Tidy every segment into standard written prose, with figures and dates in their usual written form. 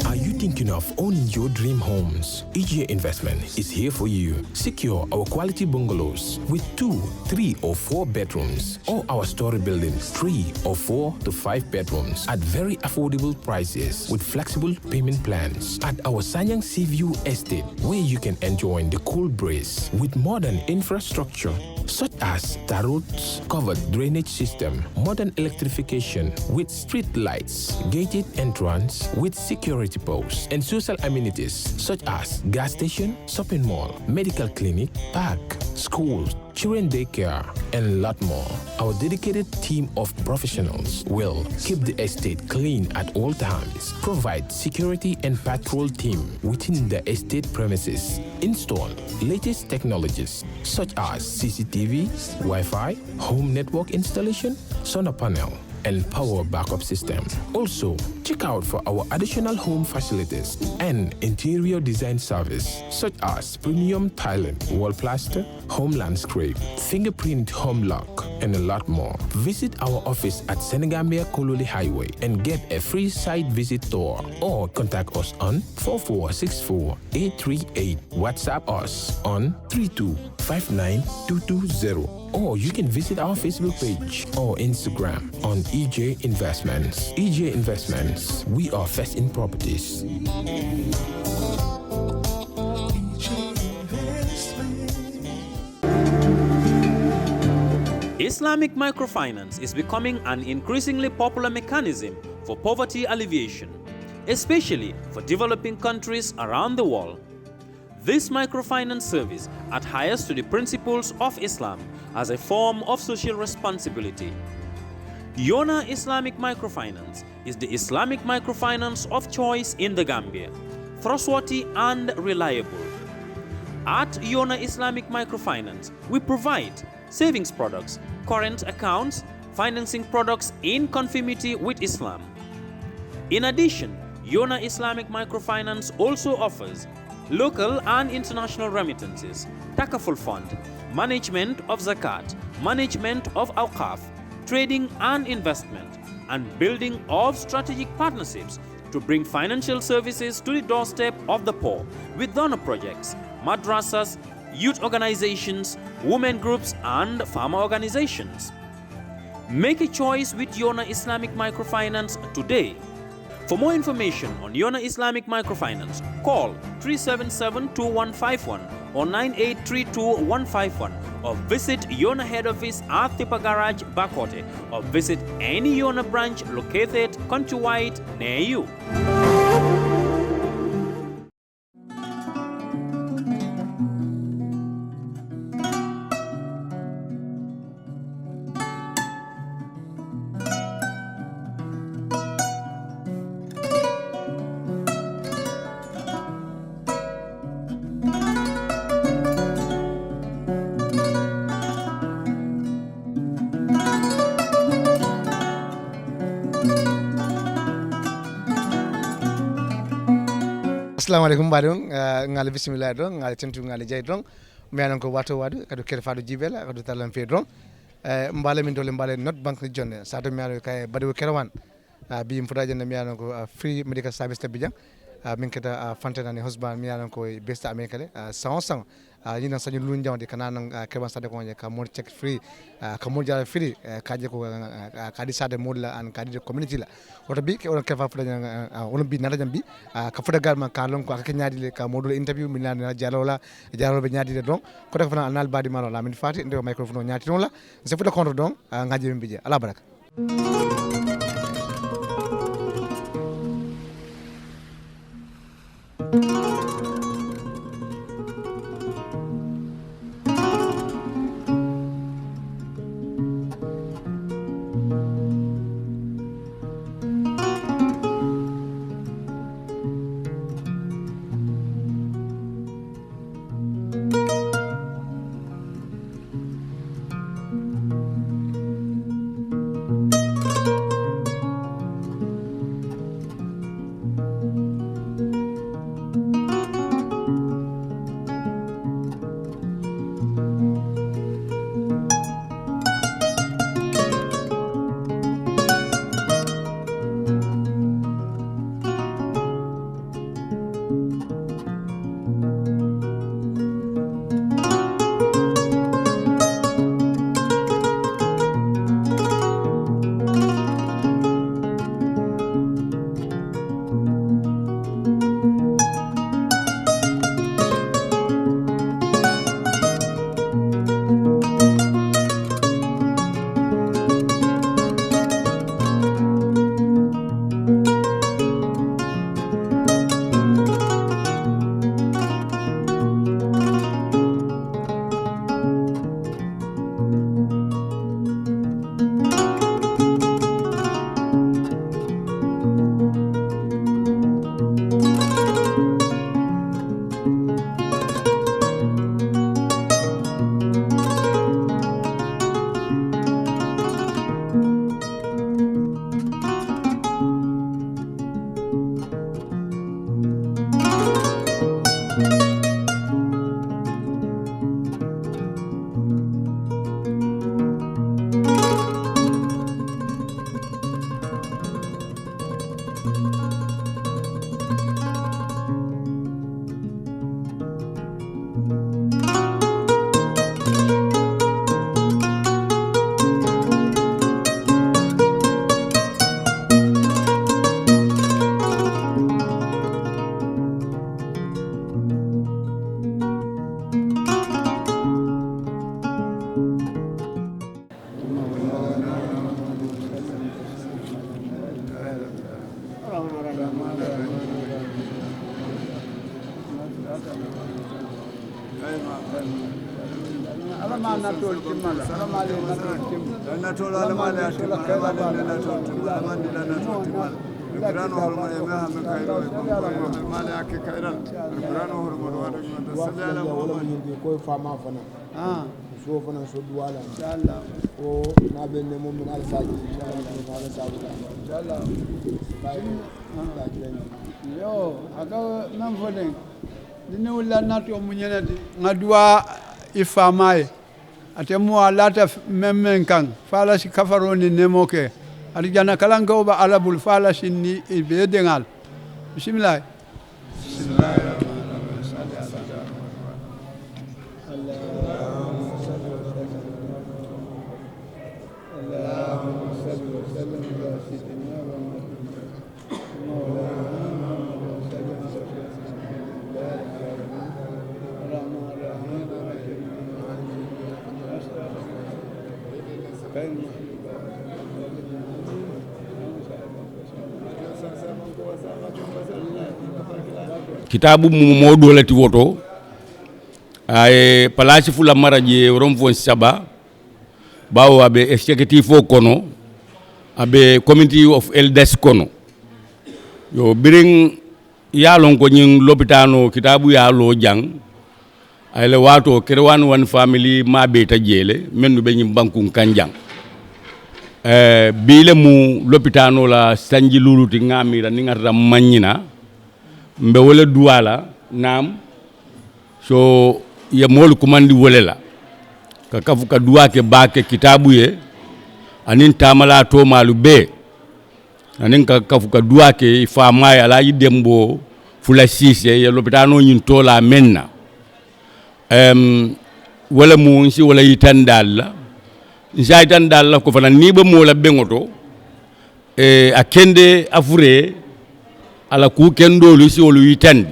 Are you thinking of owning your dream homes? EJ Investment is here for you. Secure our quality bungalows with 2, 3 or 4 bedrooms, or our story buildings 3 or 4 to 5 bedrooms at very affordable prices with flexible payment plans at our Sanyang Seaview Estate, where you can enjoy the cool breeze with modern infrastructure such as tar roads, covered drainage system, modern electrification with street lights, gated entrance with security posts, and social amenities such as gas station, shopping mall, medical clinic, park, schools, children daycare, and a lot more. Our dedicated team of professionals will keep the estate clean at all times, provide security and patrol team within the estate premises, install latest technologies such as CCTV, Wi-Fi, home network installation, solar panel, and power backup system. Also, check out for our additional home facilities and interior design service such as premium tiling, wall plaster, home landscape, fingerprint home lock, and a lot more. Visit our office at Senegambia Kololi Highway and get a free site visit tour, or contact us on 4464838. WhatsApp us on 3259220. Or you can visit our Facebook page or Instagram on EJ Investments. EJ Investments, we are first in properties. Islamic microfinance is becoming an increasingly popular mechanism for poverty alleviation, especially for developing countries around the world. This microfinance service adheres to the principles of Islam as a form of social responsibility. Yona Islamic Microfinance is the Islamic microfinance of choice in the Gambia, trustworthy and reliable. At Yona Islamic Microfinance, we provide savings products, current accounts, financing products in conformity with Islam. In addition, Yona Islamic Microfinance also offers local and international remittances, takaful fund, management of zakat, management of awqaf, trading and investment, and building of strategic partnerships to bring financial services to the doorstep of the poor with donor projects, madrasas, youth organizations, women groups, and farmer organizations. Make a choice with Yona Islamic Microfinance today. For more information on Yona Islamic Microfinance, call 377-2151 or 9832-151, or visit Yona head office at Tipa Garage, Bakote, or visit any Yona branch located countrywide near you. Assalamualaikum badung ngali bismillah dong ngali tentu ngali jay dong mianan ko wato wadu kadu Kerr Fatou jibela kadu talan fe dong mbale min dole mbale not bank ni jonne sato miano kay badu Kerewan bi mfudaje na mianan ko free medical service tabijang min keta fantena ni husband mianan ko besta amekale sang yina sañu lu njawdi kana nan Kerewan sade ko ka mo check free ka mo jara free kaje ko kadi sade modla an kadi community la oto bi ke on kefa fudaje on bi nada jambi ka fuda garma ka lon ko ka nyaadi le ka modul interview min nan jalola be nyaadi de donc ko def na anal badi malo la min fati ndo microphone nyaati non la se fuda contre donc ngaje min bije ala baraka yo aga nan foden dine wala nato munyana ngadwa ifamaye atemu alata memmen kan fala si kafaroni nemoke alijana kalanga oba alabul fala sinni be dengal bismillah kitabu mo dolati woto ay place fula maraje romfon saba bawo abe executive kono abe committee of elders kono yo biring yalon ko nyin lopitano kitabu ya lo jang ay le wato Kerewan one family ma be ta jele mennu be nyim bankun kanjang bile mu lopitano la sanji luluti ngamira ni ngata manyina mbe wala duwala nam so ya mol kumandi wolela ka kafu ka duwa ke baake kitabu ye anin tamala to malu be anin ka kafu ka duwa ke fama ya la Dembo Fula sise ya lopitano nyin to la menna wala mu nsi wala yitandal la ko fana ni be mo la bengoto akende afure ala ku kendolu si wolu yitandi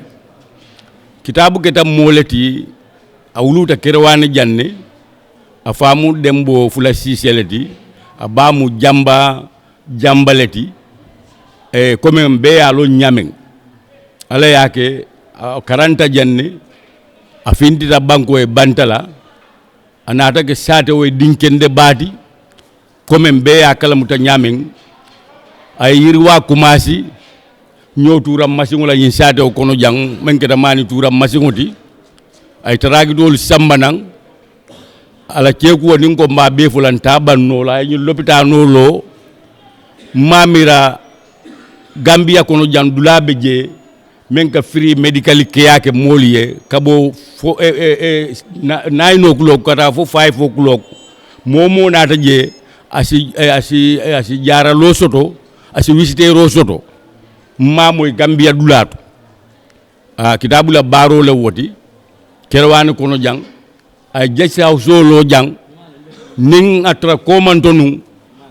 kitabu ketam moleti awluta Kerewan janne afamu Dembo Fula siseleti abamu jambaleti comme mbe alo nyamen ala yake 40 janne afindita banko e bantala anata ke sate o dinkende bati comme mbe akala muta nyamen ay yirwa kumasi ñoo turam machine la ñi sate o kono jang men ke mani turam machine oti ay taragi dol sambanang ala ceeku woni ko ma be fulanta banno la ñu lopitano lo mamira Gambia kono jang dulabe je men ka free medical care ke moliye kabo fo 9 o'clock kata fo 5 o'clock momo nata je asi jara lo soto asi visiter ro soto mamoy Gambia dulato kitabu la baro le woti Kerewan kono jang ay jessa solo jang ning atra komantonu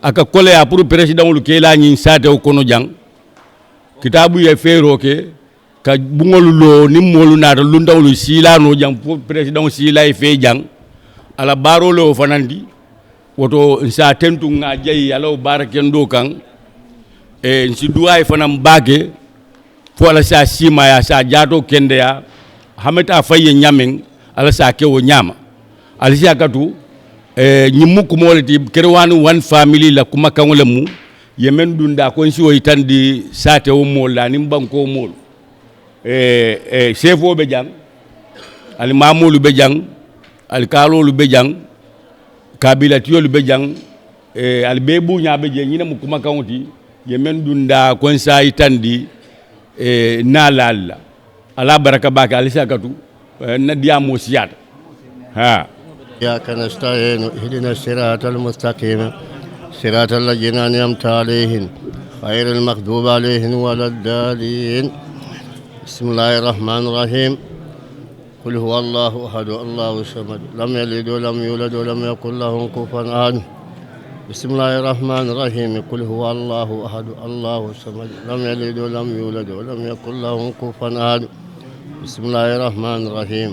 aka kole a pour président lu kela nyi sate o kono jang kitabu ye fero ke ka bungolu lo nimmolu nata lu ndawlu silano jang pour président sila e fe jang ala baro le o fanandi woto sa tentu nga jayi ala o barakendo kan nsi duwa fanam bage fo ala sa sima ya sa jato kende ya hameta faye nyamen ala sa ke o nyama ala si akatu nyimu ko molati Kerewan one family la kuma kangole mu yemen dunda ko nsi o itandi sate o mol la nim banko mol sefo be jang al mamulu be jang al kalolu be jang kabila tiyolu be jang al bebu nya be je nyina mu kuma kangoti yemen dunda ko nsa itandi nalalla ala baraka baka ali sakatu na diamo siyata ha يا كنستعين اهدنا الصراط المستقيم صراط الذين أنعمت عليهم غير المغضوب عليهم ولا الضالين. بسم الله الرحمن الرحيم. قل هو الله أحد الله الصمد لم يلد ولم يولد ولم يكن له كفوا أحد. بسم الله الرحمن الرحيم. قل هو الله أحد الله الصمد لم يلد ولم يولد ولم يكن له كفوا أحد. بسم الله الرحمن الرحيم.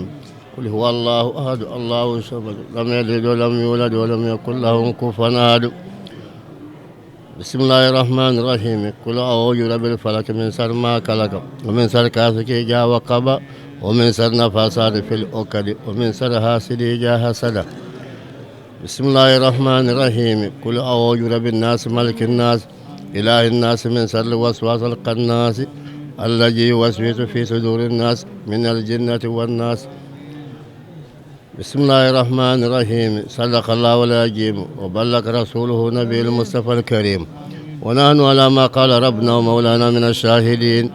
قل هو الله أحد الله الصمد لم يلد ولم يولد ولم يكن له كفوا أحد. بسم الله الرحمن الرحيم. قل أعوذ برب الفلق من شر ما خلق ومن شر غاسق إذا وقب ومن شر النفاثات في العقد ومن شر حاسد إذا حسد. بسم الله الرحمن الرحيم. قل أعوذ برب الناس ملك الناس إله الناس من شر الوسواس الخناس الذي يوسوس في صدور الناس من الجنة والناس. بسم الله الرحمن الرحيم. صدق الله العظيم وبلغ رسوله نبي المصطفى الكريم ونحن على ما قال ربنا ومولانا من الشاهدين.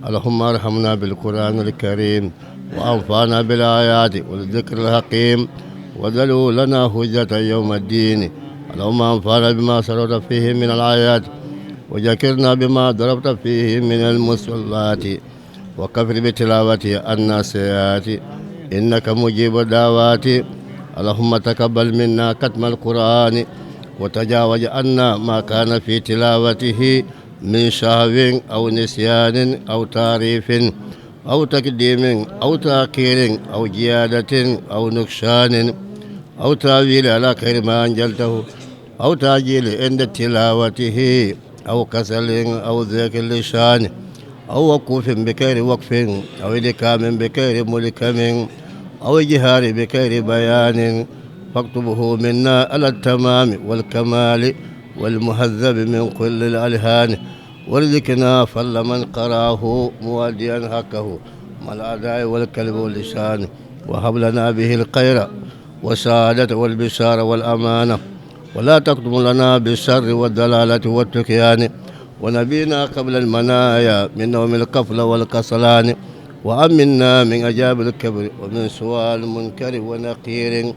اللهم ارحمنا بالقرآن الكريم وأنفعنا بالآيات والذكر الحكيم ودلوا لنا حجة يوم الدين. اللهم انفعنا بما سررت فيه من الآيات وذكرنا بما ضربت فيه من المصلات وكفر بتلاوته الناسيات إنك مجيب الدعوات. اللهم تقبل منا ختم القرآن وتجاوز عنا ما كان في تلاوته من شهو أو نسيان أو تعريف أو تقديم أو تأخير أو زيادة أو نقصان أو تأويل على خير ما أنزلته أو تأجيل عند تلاوته أو كسل أو ذكر اللسان أو وقوف بكير وقف أو إلكام بكير ملكم أو إجهار بكير بيان فاكتبه منا على التمام والكمال والمهذب من كل الألهان وارزقنا فل من قراه موديا حقه مع الأداء والكلب واللسان وهب لنا به الخير والسعادة والبشارة والأمانة ولا تكتم لنا بالشر والدلالة والتكيان ونبينا قبل المنايا من نوم القفل والكسلان وأمنا من أجاب الكبر ومن سؤال المنكر ونقير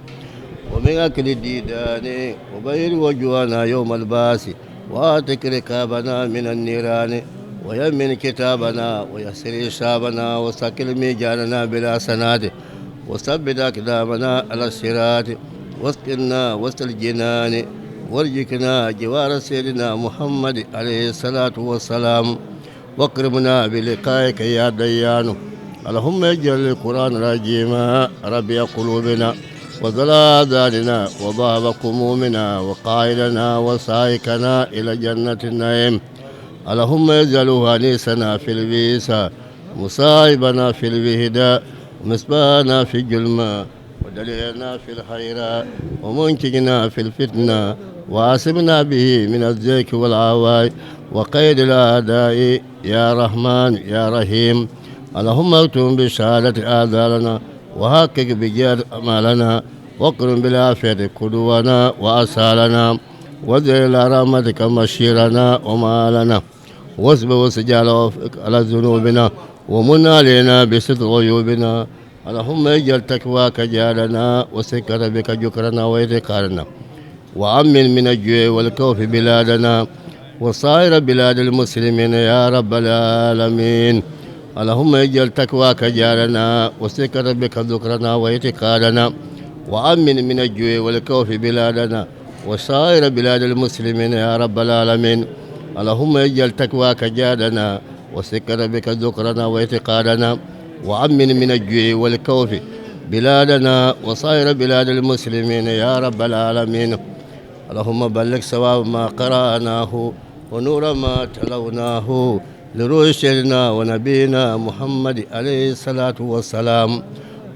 ومن أكل الديدان وبير وجوانا يوم الباس وآتك ركابنا من النيران ويمن كتابنا ويسر حسابنا وسكل ميجاننا بلا سناد وثبت أقدامنا على الصراط واسقنا وسط الجنان وارزقنا جوار سيدنا محمد عليه الصلاة والسلام واكرمنا بلقائك يا ديان. اللهم اجعل القرآن راجيما ربيع قلوبنا وزلازلنا وضاب قمومنا وقائدنا وسائكنا إلى جنة النعيم. اللهم اجعله أنيسنا في البيسا مصائبنا في الوهداء ومصباحنا في الجلمة ودليلنا في الخيراء ومنتجنا في الفتنة وعاصمنا به من الزيك والعواي وقيد الأعداء يا رحمن يا رحيم. اللهم اكتم بشهادة آذالنا وحقق بجاد أمالنا واقرن بالعافية قدونا وأسالنا وزل رحمتك مشيرنا ومالنا واصبر وسجال على ذنوبنا ومن علينا بستر عيوبنا. اللهم اجعل تقواك جالنا وسكر بك جكرنا وإذكارنا وأمن من الجوع والخوف بلادنا وصائر بلاد المسلمين يا رب العالمين. اللهم اجعل تقواك جالنا وسكر بك ذكرنا وإذكارنا وأمن من الجوع والخوف بلادنا وصائر بلاد المسلمين يا رب العالمين. اللهم اجعل تقواك جالنا وسكر بك ذكرنا وإذكارنا وأمن من الجوع والخوف بلادنا وصائر بلاد المسلمين يا رب العالمين. اللهم بلغ ثواب ما قرأناه ونور ما تلوناه لروح سيدنا ونبينا محمد عليه الصلاة والسلام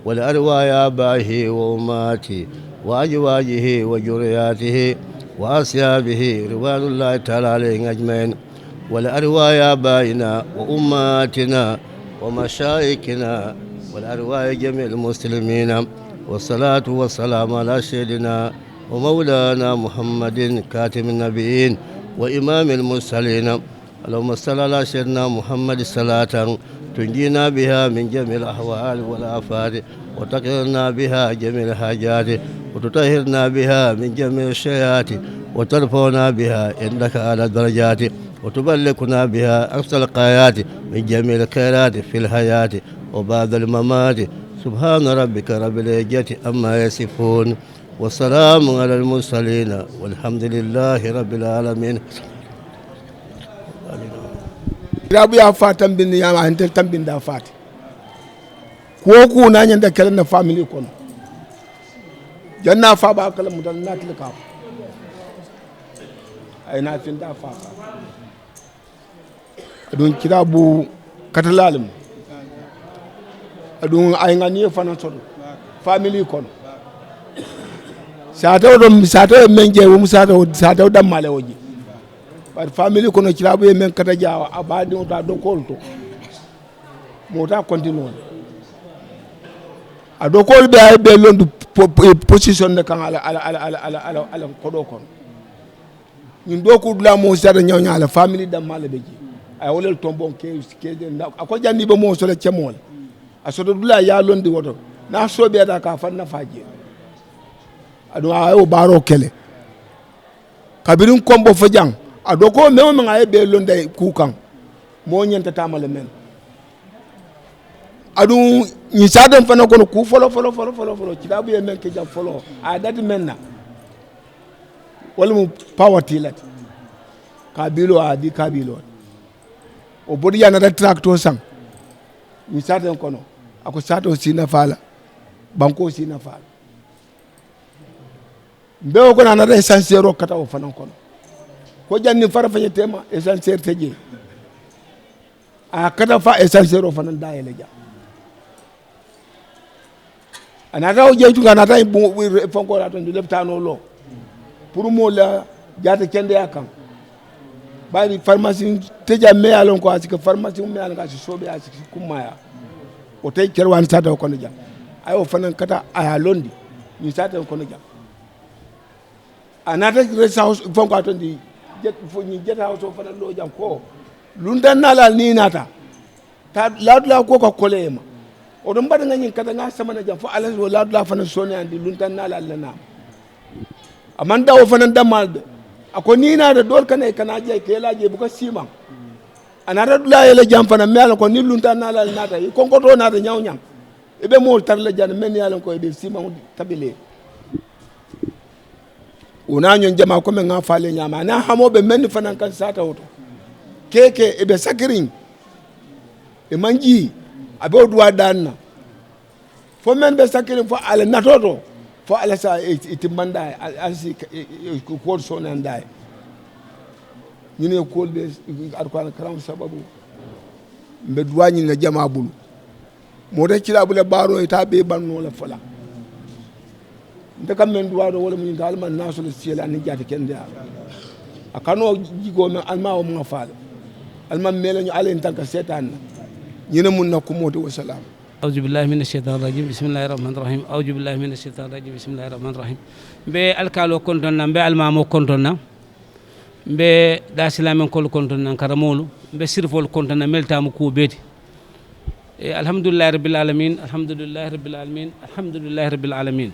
والأرواح آبائه وأماته وأزواجه وذرياته وأصحابه رضوان الله تعالى عليهم أجمعين والأرواح آبائنا وأماتنا ومشايخنا والأرواح جميع المسلمين والصلاة والسلام على سيدنا ومولانا محمد كاتم النبيين وإمام المرسلين. اللهم صل على سيدنا محمد صلاة تنجينا بها من جميع الأحوال والآفات وتقرنا بها جميع الحاجات وتطهرنا بها من جميع الشيئات وترفعنا بها عندك على الدرجات وتبلغنا بها أقصى الغايات من جميع الخيرات في الحياة وبعد الممات سبحان ربك رب العزة عما يصفون والسلام على المرسلين والحمد لله رب العالمين. Rabu ya fatan bin ya ma hantar tambin da fati ko ku na nyanda kala na family kono janna fa ba kala mudan na tilka ay na fin da fa adun kirabu katalalim adun ay ngani fa na sodo family kono sato menje wo sato dam male woji par family kono kirabu e men kata jawa abadi on ta do kolto mota continue a do kol be londu position de kan ala kodo kon ñun do ko dula mo sada ñaw ñala family dam male beji ay wolel tombon ke ako jandi be mo so le cemol a so dula ya londi woto na so be da ka fan na faje adu ayo baro kele kabirin kombo fajang ado ko mewo men ay be londe kukan mo nyenta tamale men adu ni sadam fana kono ku folo kitabu ye men ke jam folo a dati menna wala mu poverty lat kabilo adi kabilo o bodi yana da tractor sang ni sadam kono ako sato sina fala banko sina fala mbewo ko na da essentiel kata o fana kono ko janni fara fañe tema essentiel teje a kada fa essentiel o fanan dayele ja anata o jeytu ganata fonko la ton leptano lo pour mo la jata kende yakam bari pharmacie teja me alon ko asika pharmacie me alon ka sobe asika kumaya o tay Kerwan sata ko no ja ay o fanan kata aya londi ni sata ko no ja anata resource fonko ton di jet fo ni jet haw so fana lo jam ko lundan nala ni nata ta ladla ko ko kolema o don bada ngani kada nga sama na jam fo ala so ladla fana soni andi lundan nala lana amanda o fana damal ako ni na da dol kana je ke laje bu ko sima anara dula yele jam fana mel ko ni lundan nala nata ko ko to nata nyaw nyam ebe mo tar la jan men yalla ko ebe sima tabile una nyon jama ko men nga fale nyama na hamobe men fanan kan sata woto keke e be sakirin e manji abe odwa danna fo men be sakirin fo ala natoto fo ala sa itimanda alsi ko so nan dai ñine ko be alquran karam sababu mbe duwani na jama bulu mo de ci la bule baro ita be banno la fola ndekam men duwado wala mun dal man nasul ciel an jati kende akano jigo men alma o mo faal alma melañu alen tanka setan ñina mun na ko moti wa salam أعوذ بالله من الشيطان الرجيم بسم الله الرحمن الرحيم أعوذ بالله من الشيطان الرجيم بسم الله الرحمن الرحيم be alkalo kontonna be almamo kontonna be dasilamen kol kontonna karamolu be sirfol kontonna meltamu ko beti alhamdulillah rabbil alamin alhamdulillah rabbil alamin alhamdulillah rabbil alamin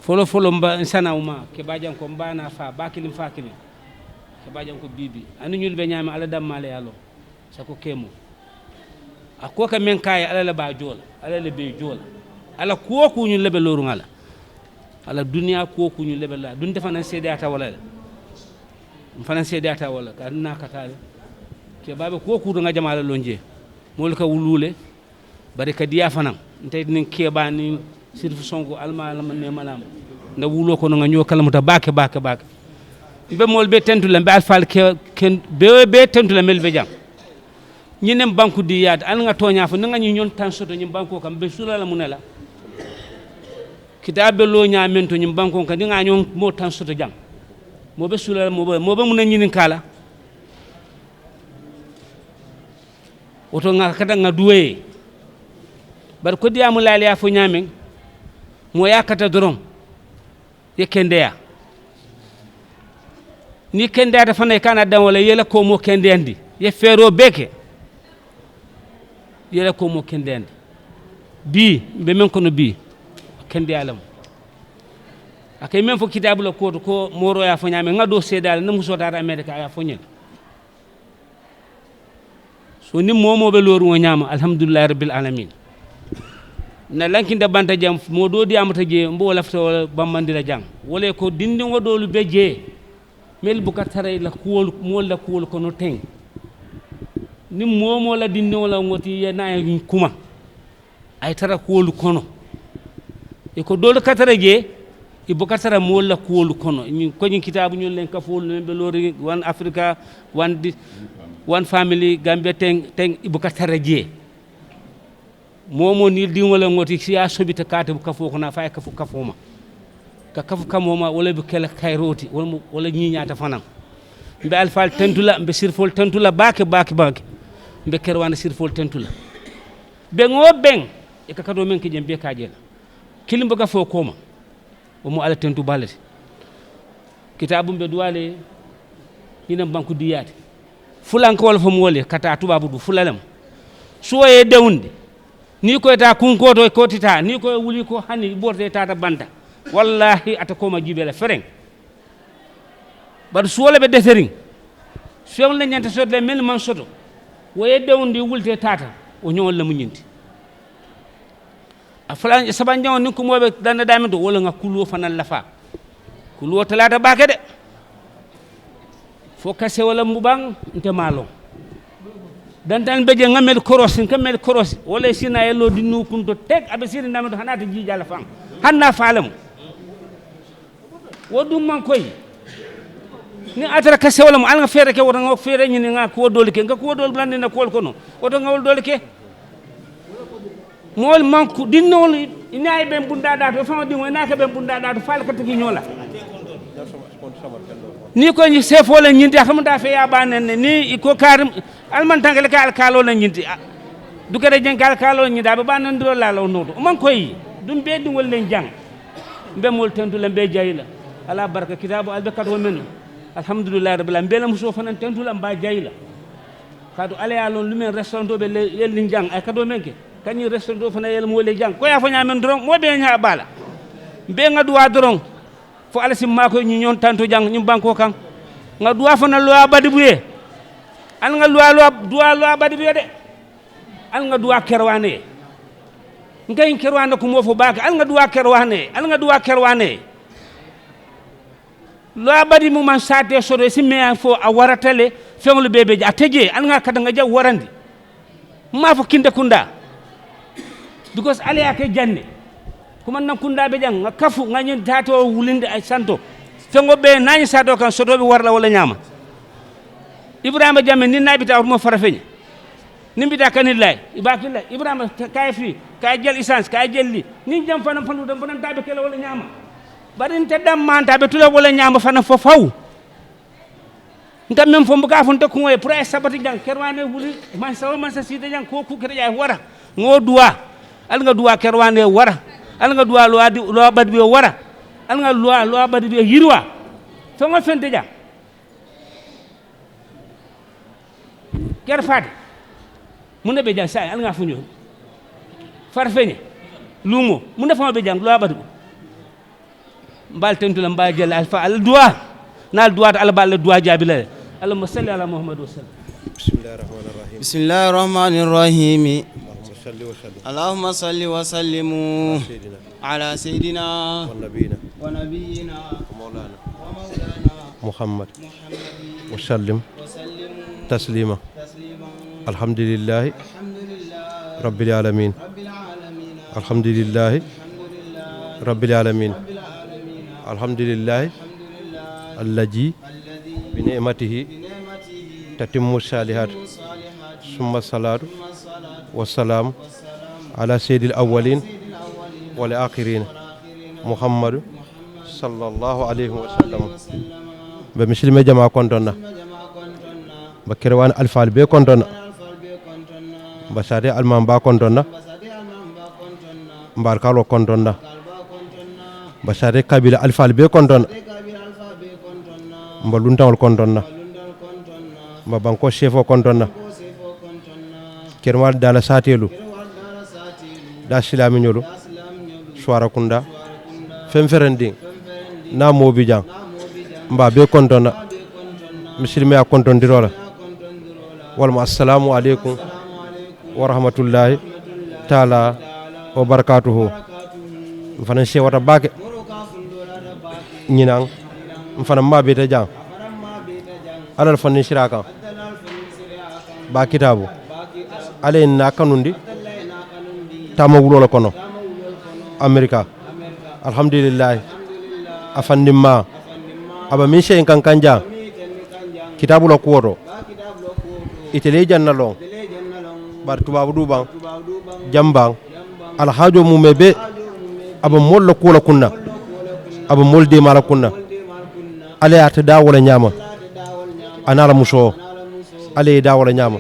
folo mba sanawma ke bajan ko mbana fa bakilim fakili ke bajan ko bibi anu ñul be ñama ala dammale yalo sako kemo ako ka men kay ala la ba jola ala le be jola ala ko ku ñu lebe loru ngala ala dunya ko ku ñu lebe la dun defana sedata wala fana sedata wala ka na katale ke babe ko ku nga jamala lonje mol ka wulule bari ka diya fanam tay nin keba ni sirfu songo alma ne malam nda wulo ko nga ñokal muta bake be mol be tentule be alfal ken be tentule mel be jam ñinem banku di yaat an nga toña fa nga ñu ñon tan soto ñim banko kam be sulala munela kitabe lo nya mento ñim banko kam di nga ñon mo tan soto jam mo be sulala mo be mun ñinin kala oto nga kata nga duwe bar ko diamu laali ya fo ñamen mo yakata doron ye kendeya ni kendeya da fanay kana dan wala yela ko mo kendendi ye fero beke yela ko mo kendendi bi be men kono bi kendeyalam akay men fo kitabu la ko moro ya fo ñame ngado sedal na muso dara america ya fo ñel so ni momoɓe looru o ñaama alhamdulillahi rabbil alamin na lankinde banta jam mo doodi amata je mbo lafta wala bammandira jang wala ko dindin waɗolu be je mel buka taray la kuwol mol la kuwol kono teng ni momo la dindin wala ngoti ye na kuma ay tara kuwol kono e ko dolu katara je e buka tara mol la kuwol kono ko nyi kitabu nyol len kafol be lori one africa one family Gambia teng ibuka tara je momo ni din wala ngoti siya sobita kata kafo ko na fay kafoma ka kafu kamoma wala be kala kayroti wala nyiñata fanan mbe alfal tentula mbe sirfol tentula baake mbe kerwana sirfol tentula be ngoben e ka kado men ke jembe kajela kilimbo ga fo koma o mo ala tentu balati kitabu mbe duwale ina banku diyati fulanko wala fo mo wole kata tubabu du fulalem suwaye dewunde ni ko ta kunkoto ko tita ni ko wuli ko hani borte tata banta wallahi ata koma jibele fereng bar suwole be defering fewn la nyanta sodle mel man soto waye dewundi wulte tata o nyol la munyinti aflan sabanjaw ni ko mobe danda damido wala nga kulo fanal lafa kulo talata bake de fo kase wala mbubang nte malo dantan beje ngamel koros wala sina yelo dinu kunto tek abe sina damido hanata jijala fang hanna falam wodum man koy ni atara kase wala mo alga fere ke wona ngok fere nyini nga ko doli ke nga ko dol blande na kol kono oto ngawol doli ke mol manku dinnol inaay be bunda da to fama dingo inaaka be bunda da to fal ka tigi nyola ni ko ni sefo la nyindi xamda fe ya banen ni ko karim alman tangale ka alkalo la nyindi du kare jenkal kalo nyindi ba banen do la law noto man koy dum be dingol len jang be mol tentu la be jayla ala baraka kitabu albakat wa men alhamdulillah rabbil alamin bela muso fanan tentu la ba jayla kadu ala ya lon lumen restaurant be yel jang ay kado menke kany restaurant fana yel mo le jang ko ya fanya men dron mo be nya bala be ngadwa dron fo ala sim mako ñi ñon tanto jang ñu banko kan ngadwa fana lo abadi buye al nga lo abadi buye de al nga duwa kerwane ngay kerwane ko mo fo baka al nga duwa kerwane lo abadi mu man sate sodo si me fo a waratale fenglu bebe a teje al nga kada nga jaw warandi ma fo kinde kunda because ale ake janne kuma nan kunda be jang nga kafu nga nyin tato wulinde ay santo fengo be nani sado kan sodo be warla wala nyama ibrahima jamme ni nabi taw mo farafeñ nimbita kanillay ibakilla ibrahima kay fi kay jël essence kay jël li ni jam fana fandu dam bonan tabe kala wala nyama barin te dam manta be tula wala nyama fana fo faw ngam mem fo mbuka fon takku ngoy pour ay sabati jang kerwane wuli man saw man sa sida jang ko ku kere jay wara ngo duwa al nga duwa kerwane wara al nga duwa lo bad bi wara al nga lo bad bi yirwa fo nga fente ja ker fat mun be jang say al nga fu ñu farfeñe lumo mun dafa be jang lo bad bi mbal tentu la mbal jël alfa al duwa nal duwa al bal duwa jabi la allahumma salli ala muhammad wa sallam bismillahir rahmanir rahim اللهم صل وسلم على سيدنا ونبينا ومولانا محمد وسلم تسليما الحمد لله رب العالمين الحمد لله رب العالمين الحمد لله الذي بنعمته تتم الصالحات ثم الصلاة والسلام على سيد الأولين والآخرين محمد صلى الله عليه وسلم بمسلم جماعة كنتنا بكروان الفال بي كنتنا بساري المان با كنتنا مباركالو كنتنا بساري قبيلة الفال بي كنتنا مبلونتاول كنتنا مبانكو شيفو كنتنا Kerewan dala satelu da silamiñolu soara kunda femferending na mobi jang mba be kontona muslimi a kontondirola walma assalamu aleykum wa rahmatullahi taala wa barakatuhu mfana sewata bake ñinan mfana mabeta jang alal fanni shiraka ba kitabu ale na kanundi tama wulola kono america alhamdulillah afandimma aba min sey kan kanja kitabu la kuwoto itele jannalon bar tubabu duban jambang alhajo mumebe aba mol la kula kunna aba mol de mala kunna ale ata da wala nyama anala muso ale da wala nyama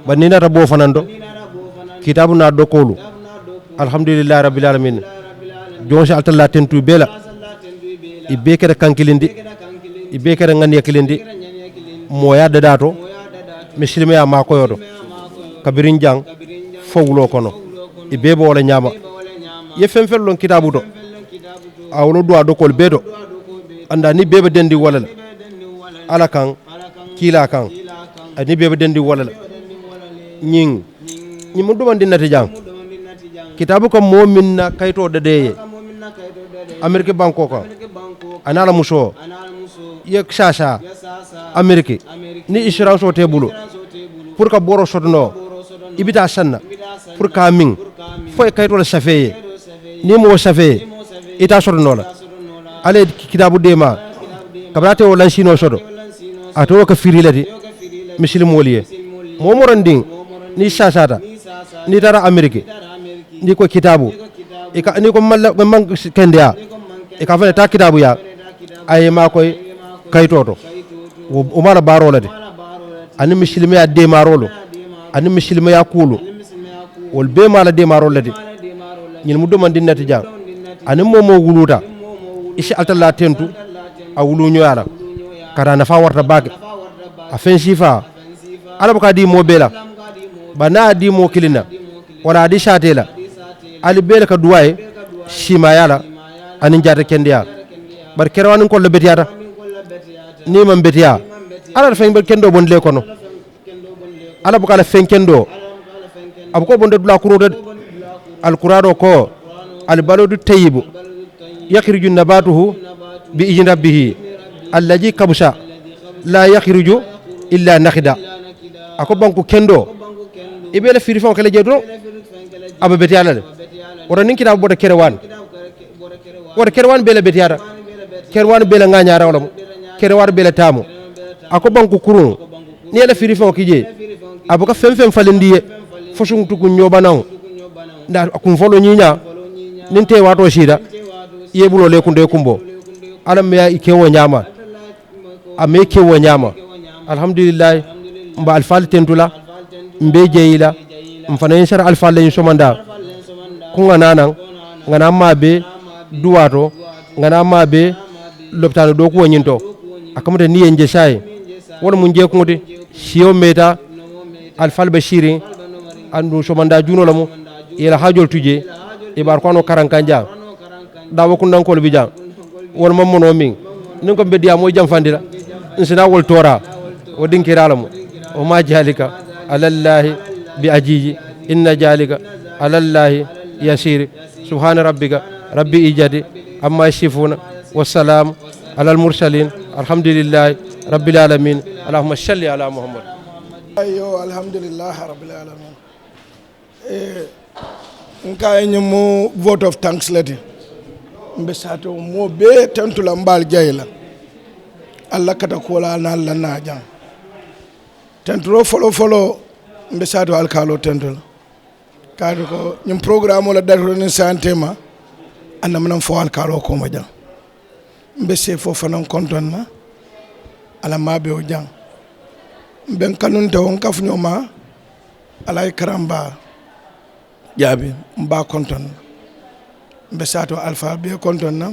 banina ta bo fanando kitabu na dokolu alhamdulillah rabbil alamin jonsa altalla tentu bela ibe kere kankilindi ibe kere ngani yakilindi moya dadato misilme ya makoyodo kabirin jang fowlo kono ibe bo wala nyama ye femfel lon kitabu do awlo do dokol bedo anda ni bebe dendi wala ala kan kila kan ani bebe dendi wala ñing ñi mu do mandi nati jang kitabu ko mominna kayto dadeye amerique banko ko anala muso yek sasa amerique ni insurance o tebulo pour ka boro sotno ibita sanna pour ka min foy kayto la safeye ni mo safeye ita sotno la ale kitabu dema kabrate o lansino sodo ato ka firilati muslim woliye mo moranding ni sasata ni tara amerique ni ko kitabu ni ko malla man kendia e ka fa ta kitabu ya ay ma koy kaytoto o mala barolade ani muslimi ya de marolo ani muslimi ya kulu wol be mala de marolade ñin mu do dinnati jang ani momo wuluta ishi altalla tentu a wulu ñoyala kara na fa warta bage a fen sifa ala baka di mo bela bana di mo kilina wala di shatela ali bela ka duwaye shima yala anin jata kendiya bar kerwanin ko lebetiyata ni man betiya ala fen kendo bon le kono ala baka la fen kendo abu ko bonde dula kurodo al qurado ko al baladu tayyibu yakhruju nabatuhu bi idni rabbih allazi kabsha la yakhruju illa nakhida ako banku kendo ibele firifon kala jedo aba betiyala wora nin kitabu bodo kerewan wora kerewan bele betiyata kerewan bele nganyara wala kerewan bele tamu ako banku kurun ni la firifon kije abuka fem falendiye fosun tuku nyobanaw nda akum folo nyinya nin te wato shida yebulo le kunde kumbo alam ya ikewo nyama ame kewo nyama alhamdulillah mba alfal tentula mbe jeyila mfana inshar alfal len somanda kunga nanan ngana mabe duwato ngana mabe loptano do ko nyinto akamata ni enje shay wala mun je kungote shiyo meta alfal bashiri andu somanda juno lamu ila hajol tuje ibar kono karankanja dawo kundan ko bija wol mammono min nin ko beddiya mo jamfandira insina wol tora o dinkiralamu o ma jalika alallahi bi ajiji inna jalika alallahi yasir subhana rabbika rabbi ijadi amma yasifuna wassalam alal mursalin alhamdulillah rabbil alamin allahumma salli ala muhammad ayo alhamdulillah rabbil alamin nka enyo vote of thanks leti mbesato mo be tentula mbal jayla alla kata kola na alla na jang tentro folo mbesato alkalo tentula kadu ko nyum programme la darro ni santema anna manam fo alkalo ko ma jang mbese fo fanan konton ma ala mabe o jang ben kanun te on kaf nyoma alay karamba jabi mba konton mbesato alpha be konton na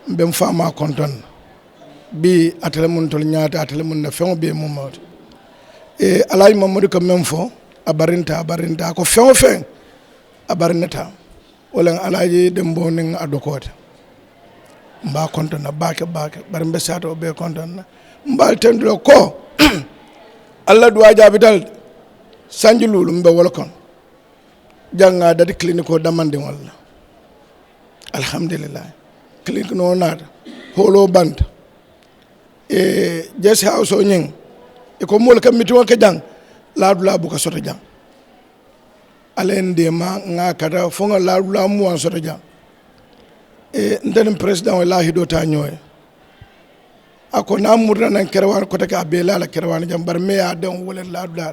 mbem fama konton bi atele mun tol nyaata atele mun na fen be mum mawt e alay mamadou ko mem fo abarinta ko fen abarinta wala alaji dembo ning adokota mba konton na bake bar mbesato be konton na mbal tendulo ko alla duwa jabital sanji lulu mbe wala kon janga dadi clinique o damande walla alhamdulillah clinique no nada holo band e jesi house o nyeng e ko mol kam miti wonke jang laadu laabu ka soto jang alende ma nga kada fonga laadu la mu an soto jang e ndenen president o lahi do ta nyoy ako na murna nan Kerewan ko taka be la Kerewan jam bar me ya don wala laadu la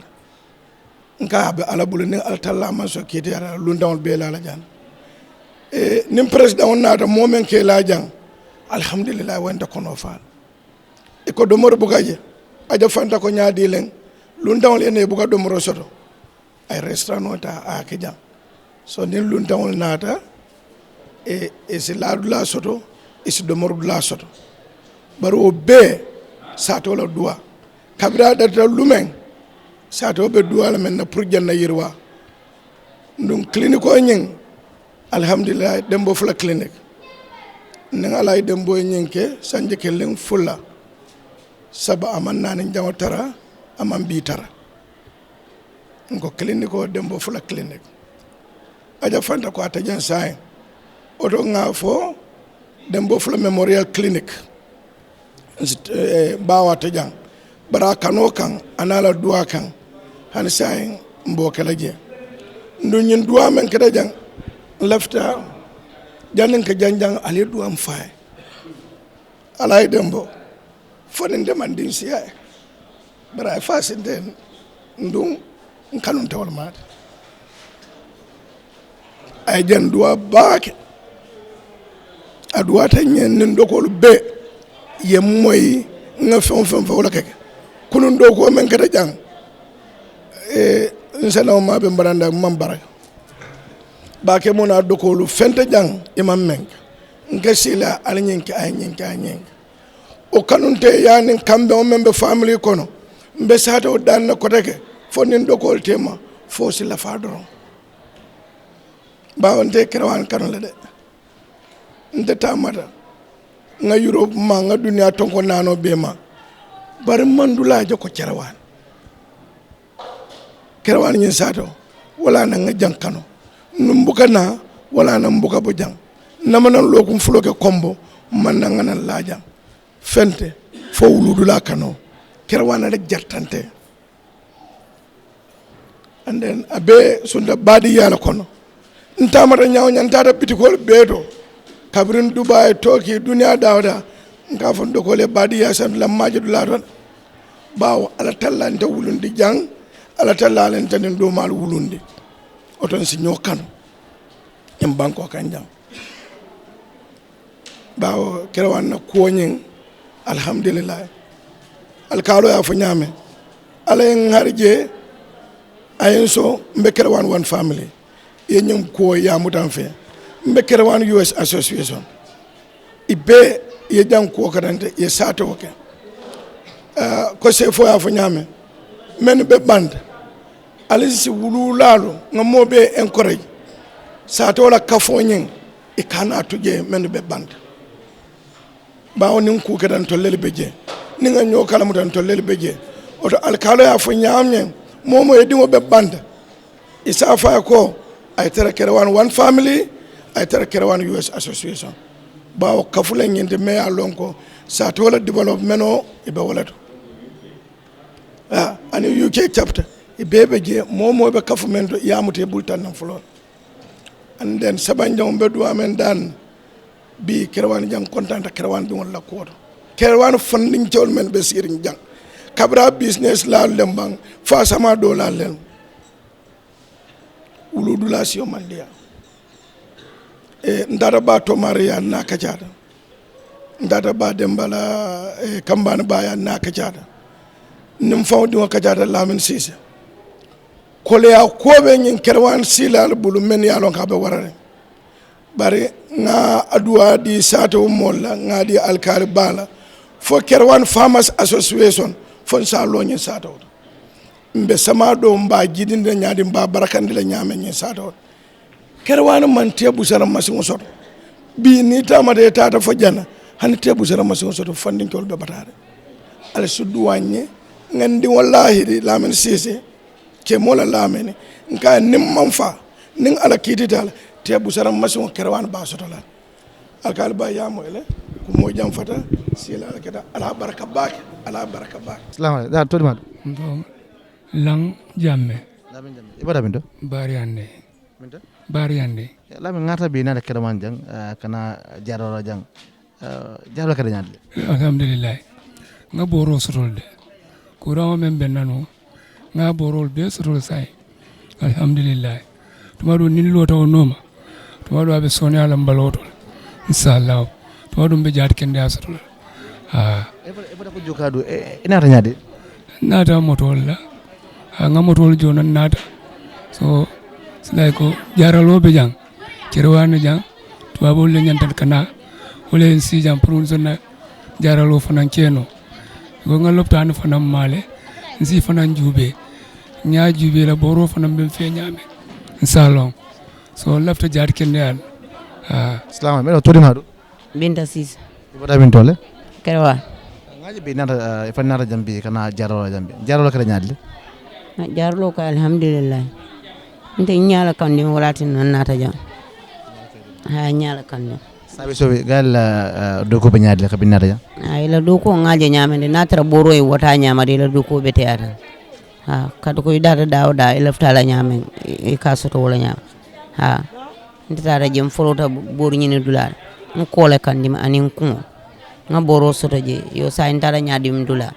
nka be ala bulu ni altalla man so kiti ala lundawol be la jan e nim president on nata momen ke la jang alhamdulillah wanda kono faal e ko domoro bugaje aja fanta ko nyaadi len lundawol ene buga domoro soto ay restaurant nota a ke jang so nin lundawol nata e si laadu la soto e si domoro la soto baro be sato la duwa kabra data lumen sato be duwa la men na pour janna yirwa ndum clinique o nyen alhamdulillah Dembo Fula clinique nga lay Dembo nyenke sanje kelen Fula saba amanna ni jaw tara amam bi tara ngo clinique o Dembo Fula clinique aja fanta ko atajan say oto nga fo Dembo Fula memorial clinique bawa tajan bara kano kan anala duwa kan han say mbo kala je ndunyin duwa men kada jang lafta janin ka janjang ale duwa mfaye alay Dembo fonin de mandin siya bara fasin den ndum kanun tawal mat ay jan duwa baake aduwa tan yen nin dokol be ye moy nga fon wala keke kunun do ko men kada jang insana ma be baranda mambara baake mona dokolu fente jang imam men ngasila alnyenke anyenke o kanunte yani kambe o membe family kono mbe sata o danna koteke fonin dokol tema fo sila fadoro bawante Kerewan kanole de nde tamata nga Europe ma nga dunia tonko nano bema bar mandula jo ko Kerewan nyin sato wala na nga jankano numbuka na wala na mbuka bo jang namana lokum fuloke kombo man na nga na lajang fente fo wuludula kano Kerewan rek jartante and then abe sunda badi yala kono ntamata nyaaw nyantata pitikol beto kabrin Dubai Turkey dunia dawda nga fon dokole badi ya san la majid la don bawo ala tallante wulundi jang ala tallante nden do mal wulundi oton si nyokano en banko kanjam bawo Kerewan na kuonyen alhamdulillah alkalo ya fo nyame ala en harje ayenso mbe Kerewan one family yenyum ko ya mutan fe mbe Kerewan US association ibe ye jang ko kadante ye sato ke ko se fo ya fo nyame men be band alisi wululalo ngamo be encourage sato la kafonyen e kana tuje men be band bawo nin ku kadan to lele beje ni nga nyokala mutan to lele beje oto alkalo ya fo nyamnyen momo e dingo be band isa fa ko ay tara Kerewan one family ay tara Kerewan US association bawo kafula nyende me alonko sa to wala development o e be wala to ani UK chapter e bebe je momo be kafumento yamute bultan nan fulo and then sabanjam be do amen dan bi Kerewan jang kontanta Kerewan bi wala ko Kerewan funding tol men be sirin jang kabra business la lembang fa sama do la len uludula sio mandia ndara ba to maria na kajada ndara ba dembala kambana ba ya na kajada nim fawdi wa kajada lamin sise kole ya kobe nyin Kerewan silal bulu men ya lon ka be warare bare nga adua di sato molla nga di alkali bala fo Kerewan farmers association fon sa lo nyin sato mbe sama do mba jidinde nyaadi mba barakande la nyame nyin sato Kerewan man tebu sara masin soto bi ni tamade tata fo jana han tebu sara masin soto fandin kol be batare al sudu wanye ngandi wallahi di lamen sise ke mola lamene nka nim manfa nin ala kididal te busaram maso Kerewan ba sotola alkal ba yamo ele ko mo jam fata sila keda ala baraka bak assalamu alaikum da to ma lang jamme lamin jamme ibada binto bariyande binto bariyande lamin ngata be na Kerewan jang kana jaroro jang jaro kada nyaade alhamdulillah nga boro sotolde kurama men bennano nga borol be sotol sai alhamdulillah tumado nillo taw noma tumado abe soni ala mbalotol inshallah tumado be jaat kende asotol ebada ko jokado inata nyaade nata motol la nga motol jona nata so silay ko jaralo be jang Kerewan jang tumado le nyantal kana wala en si jam pour zona jaralo fanan keno go nga loptane fanan male nsi fanan jube nya jube la boro fanan ben fe nyame salon so lafta jaar kende al assalamu alaikum to dimadu Binta Sis ibada bintole Kerewan ngaji be nata fanara jambi kana jaralo kada nyaade jarlo ko alhamdulillah nte nyala kandi walati non nata jam ha nyala kandi sabe sobe gal doko be nyaade ka binata jam ay la doko ngaje nyamende natara boro e wota nyamade la doko be teata ha kadu ko dada dawda e lafta la nyamen e kasoto wala nyam ha ndita jam folota bor nyine dulal mu kole kandi ma anin ku nga boro soto je yo sa intara nyadim dula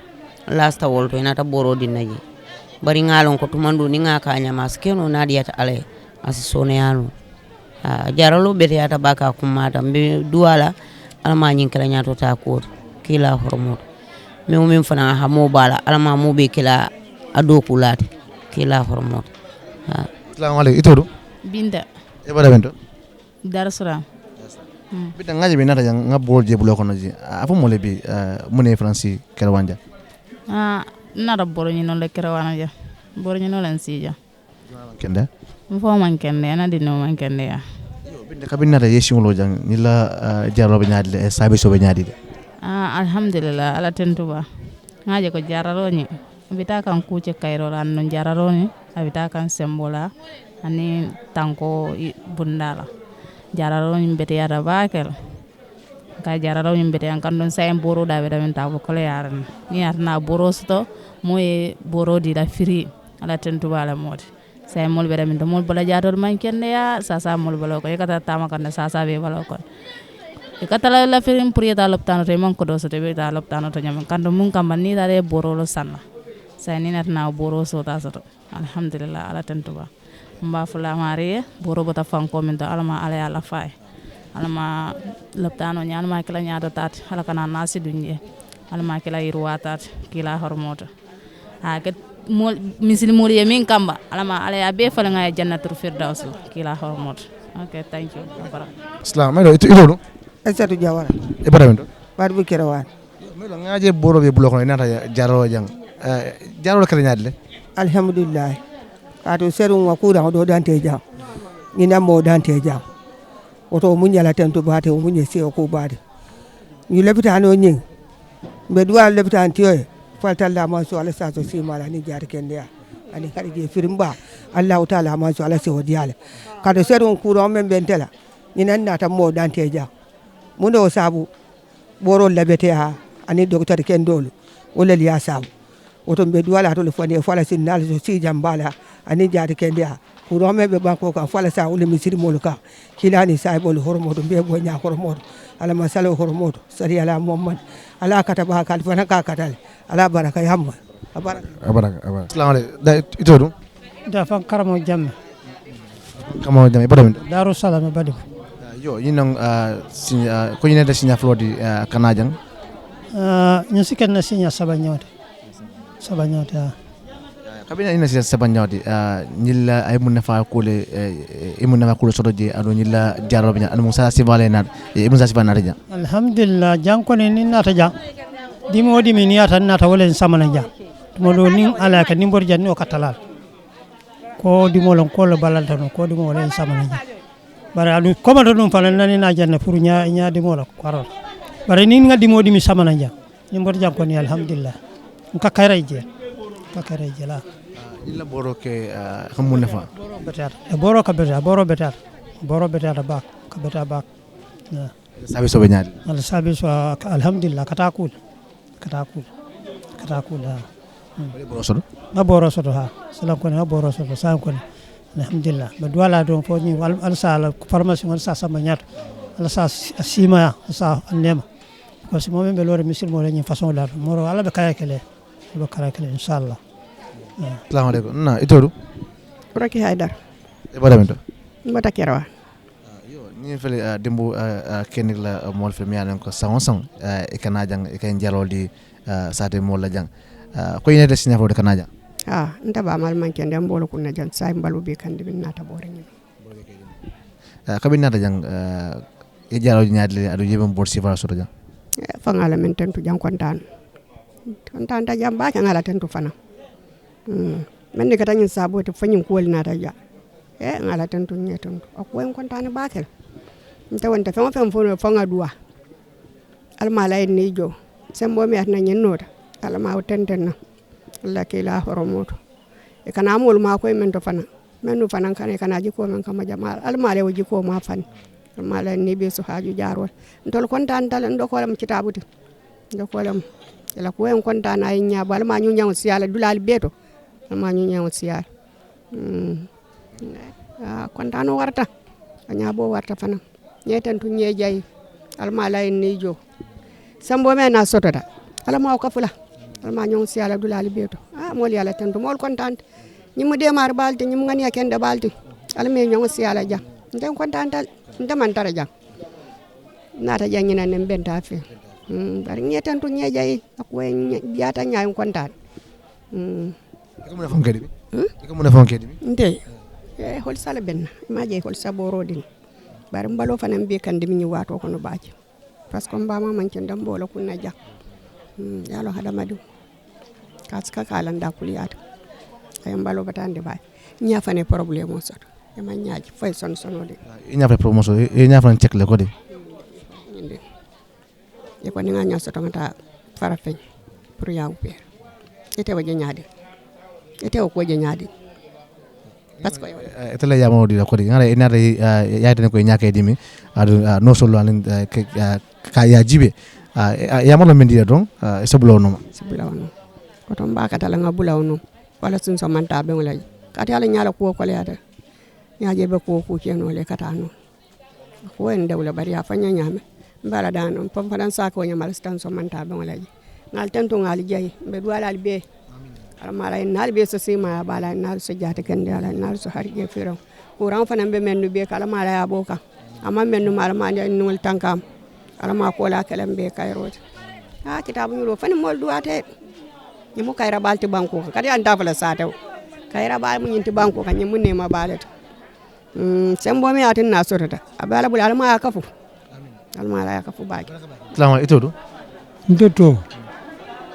lasta wolto inata boro dinaji bari ngalon ko tumandu ni nga ka nyama skeno nadiyata ale asi soneyano jaralo bete ata baka kumata mbe duala alama nyin kala nyato ta ko kila hormot me o min fana ha mo bala alama mo be kila ado kulati kila hormot assalamu alaikum itodo Binta ibada binto Darussalam binta ngaji be nata jang ngabol je bulo kono ji afu mo le bi mune franci Kerewan ja nara boro nyino le Kerewan ja boro nyino lan sija kende mfo man kende ana dino man kende ya binta kabinna da yeshi ngolo jang nila jaralo be nyaade sabe so be nyaade alhamdulillah ala tentuba ngaje ko jaralo ni bita kan kuce kayro ran non jaralo ni abita kan sembola ani tanko bundala jaralo ni bete yara bakel ka jaralo ni bete an kan don sayem boro da be da men tabo kole yaran ni arna boro sto moye boro di la firi ala tentuba ala modi say mol be min mol bala jador man kenne ya sasa mol bala ko yekata tama kan sasa be bala ko yekata la firim prieta loptano te man ko do so te be ta loptano to nyam kan mun kam ni dare borolo sanna say ni natna boro so ta so alhamdulillah ala tentuba mba fula mari boro bota fanko min to alama ala ala fay alama loptano nyal ma kala nyaado tat ala kana nasi dunje alama kala irwa tat kila hormoto ket mol misil mol yemin kamba alama ala ya be fala ngaya jannatul firdaus kila hormot okay thank you assalamu alaikum itodo Aissatou Jawara ibada binto badu bu Kerewan melo ngaje boro be bulo kono nata jaralo jang jaralo kada nyaade alhamdulillah kato seru ngakura do dante jam ni nammo dante jam oto munyala tanto bate o munye se ko bade ni lebita no nyin be duwa lebita antiyo faltalla ma so ala sa so si mala ni jar kende ya ani kadi je firimba Allah taala ma so ala se wodiale kado seru ngakura men bentela ni nan nata mo dante jam mundo sabu boro lebete ha ani docteur kendolo wala liya sabu oto be duwala to le fone fala sin nal so si jambala ani jaati kende ha kuro me be banko ka fala sa wala misiri moluka kilani sai bol hormo do be bo nya hormo ala masalo hormo sari ala muhammad ala kataba kal fana ka katal ala baraka yamma baraka assalamu alaikum da itodo da fan karamo jamme ibada binto Darussalam badu yo yinong ko yine da signa flodi kanajang ñu siken na signa sabagnyote kabina ina signa sabagnyote nyilla ay mun nafa kule imun nafa kule sodoje ado nyilla jarro bnya anu musa sibale na imun sa sibana rja alhamdulillah janko ni nata jang dimo dimi ni ata nata wala samana jang mo do nin ala ka nimbor janni o katalal ko dimo lon ko lo balanta no ko dimo wala samana jang bara adu komando dum fala nani na janna pour nya dimo la ko bare ni nga dimo dimi samana jang nimbor jang ko ni alhamdulillah nka kayra je pakare jela illa boro ke kamu nefa boro ka betar boro betar ba ka betar ba sabi so benyadi al sabi so alhamdulillah kata kul boro so ha salam ko na boro so sa ko alhamdulillah ba duala don fo ni al sala pharmacie wal sa sama nyat al sa sima sa nema ko si mo be lore misil mo ni façon la mo ala be kayakele inshallah assalamu alaikum na itodu Roki Haidar ibadamento mbata Kerewan ni fele dembo kenik la mol fe mianen ko sang e kana jang e kan jaloldi sate mol la jang ko yene de signa fo de kana jang nta ba mal man ken dem bolo kunna jang say mbalu be kan de nata bore ni kabin nata jang e jaloldi nyaadle adu jebam bor sifara so jang fa ngala men tentu jang kontan ta jam ba kan ngala tentu fana men ni kata nyin sabo to fanyin ko na ta ja ngala tentu nyetentu ko en kontan ba kel nta wonta fama fam fo nga duwa almala en ni jo sembo mi atna nyen nota alma tenten na Allah ke la horomoto e kana mol ma ko men to fana menu fana kan kana jiko men kama jamal almala wo jiko ma fan almala ni be so haju jarol ndol kontan dal ndo ko lam kitabuti ndo ko lam la ko en kontan ay nya bal ma ñu ñaw ci yalla dulal beto ma ñu ñaw ci yalla kontan warta nya bo warta fana nyeten tu nyejay almala en ni jo sambo me na sotoda alama ko fula alma ñong ci yalla dulal beto mol yalla tan mol kontan ñi mu demar balti ñi mu ngani akende balti alme ñong ci yalla ja ndem kontan dal ndem man tara ja nata jangina nem benta fe bari nyeten tu nyejay ak way biata nyaay kontan ko mo fon kedi ko mo fon kedi ndey hol sala ben ma jey hol saboro din bari mbalo fanam be kan dimi wato ko no baaji parce que mbama man ken dam bolo kunna ja yalo hada madu kaska kala nda kuliyata ay mbalo batande bay nya fane problème o soto e man nyaaji fay son sonode nya fa promotion e nya fa check le ko de e ko ni nga nya soto ngata fara feñ pour yaw pe ete waje nyaade ete ko je nyaade parce que etele yamo di ko di ngara enata yaade ko nyaake dimi adu no solo alen ka ya jibe yamo lo mendi don sabulaw no ko to mbaka tala ngabulaw no wala sun so manta be ngolay kati ala nyala ko ko le ada nyaaje be ko keno le kata no ko en dawla bari ya fanya nyame mbala dan pam fadan sa ko nyamal stan so manta be ngolay ngal tanto ngal jey be duwala be mala nal be so sima bala nal so jata kende ala nal so harje firo kuran fanan be mennu be kala mala ya boka amma mennu mala ma nul tankam ala ma ko la kalam be kayrot kitabu nyulo fani mol duwate ni mo kayra balti banko kadi anda fala satew kayra bal mu nyinti banko kan nyimu ne ma balet sembo mi atin na sotata abala bul ala ma kafu alma la kafu baaki salamu itodo ndeto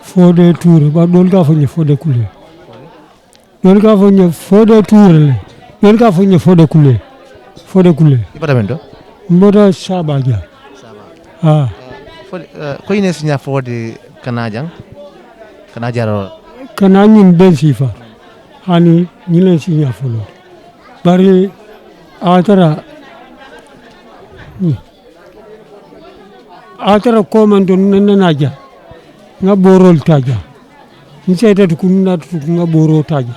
fode tour ba don ka fonye fode kule don ka fonye fode tour le don ka fonye fode kule ibatamento mboda sabaja fode ko ine sinya fode kanajang kanajaro kana nyin ben sifa hani nyile sinya folo bari atara komando nanaja nga borol taja ni sayta kunna nga boro taja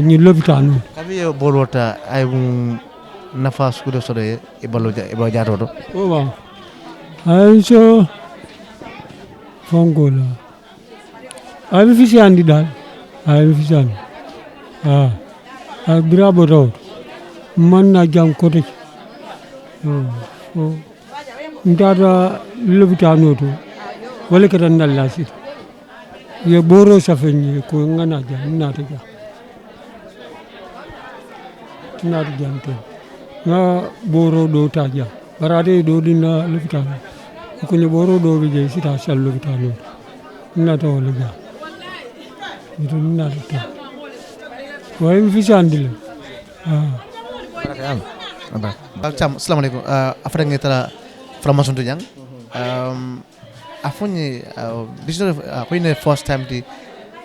ni lobitano kabi borota ay nafa skudo sore e balo jarodo o ba ay so fongola ay fisiandi dal ay fisiandi bravo ro man na jam kote ndara lobitano to wala ka dan Allah si ye boro safenye ko ngana ja nata ja to nga boro do ta ja barade do dina lopitan ko ni boro do be je sita sal lopitan nata wala ja to nata way fi sandile assalamu alaikum afra ngeta formation to jang afonye this is ko ine first time di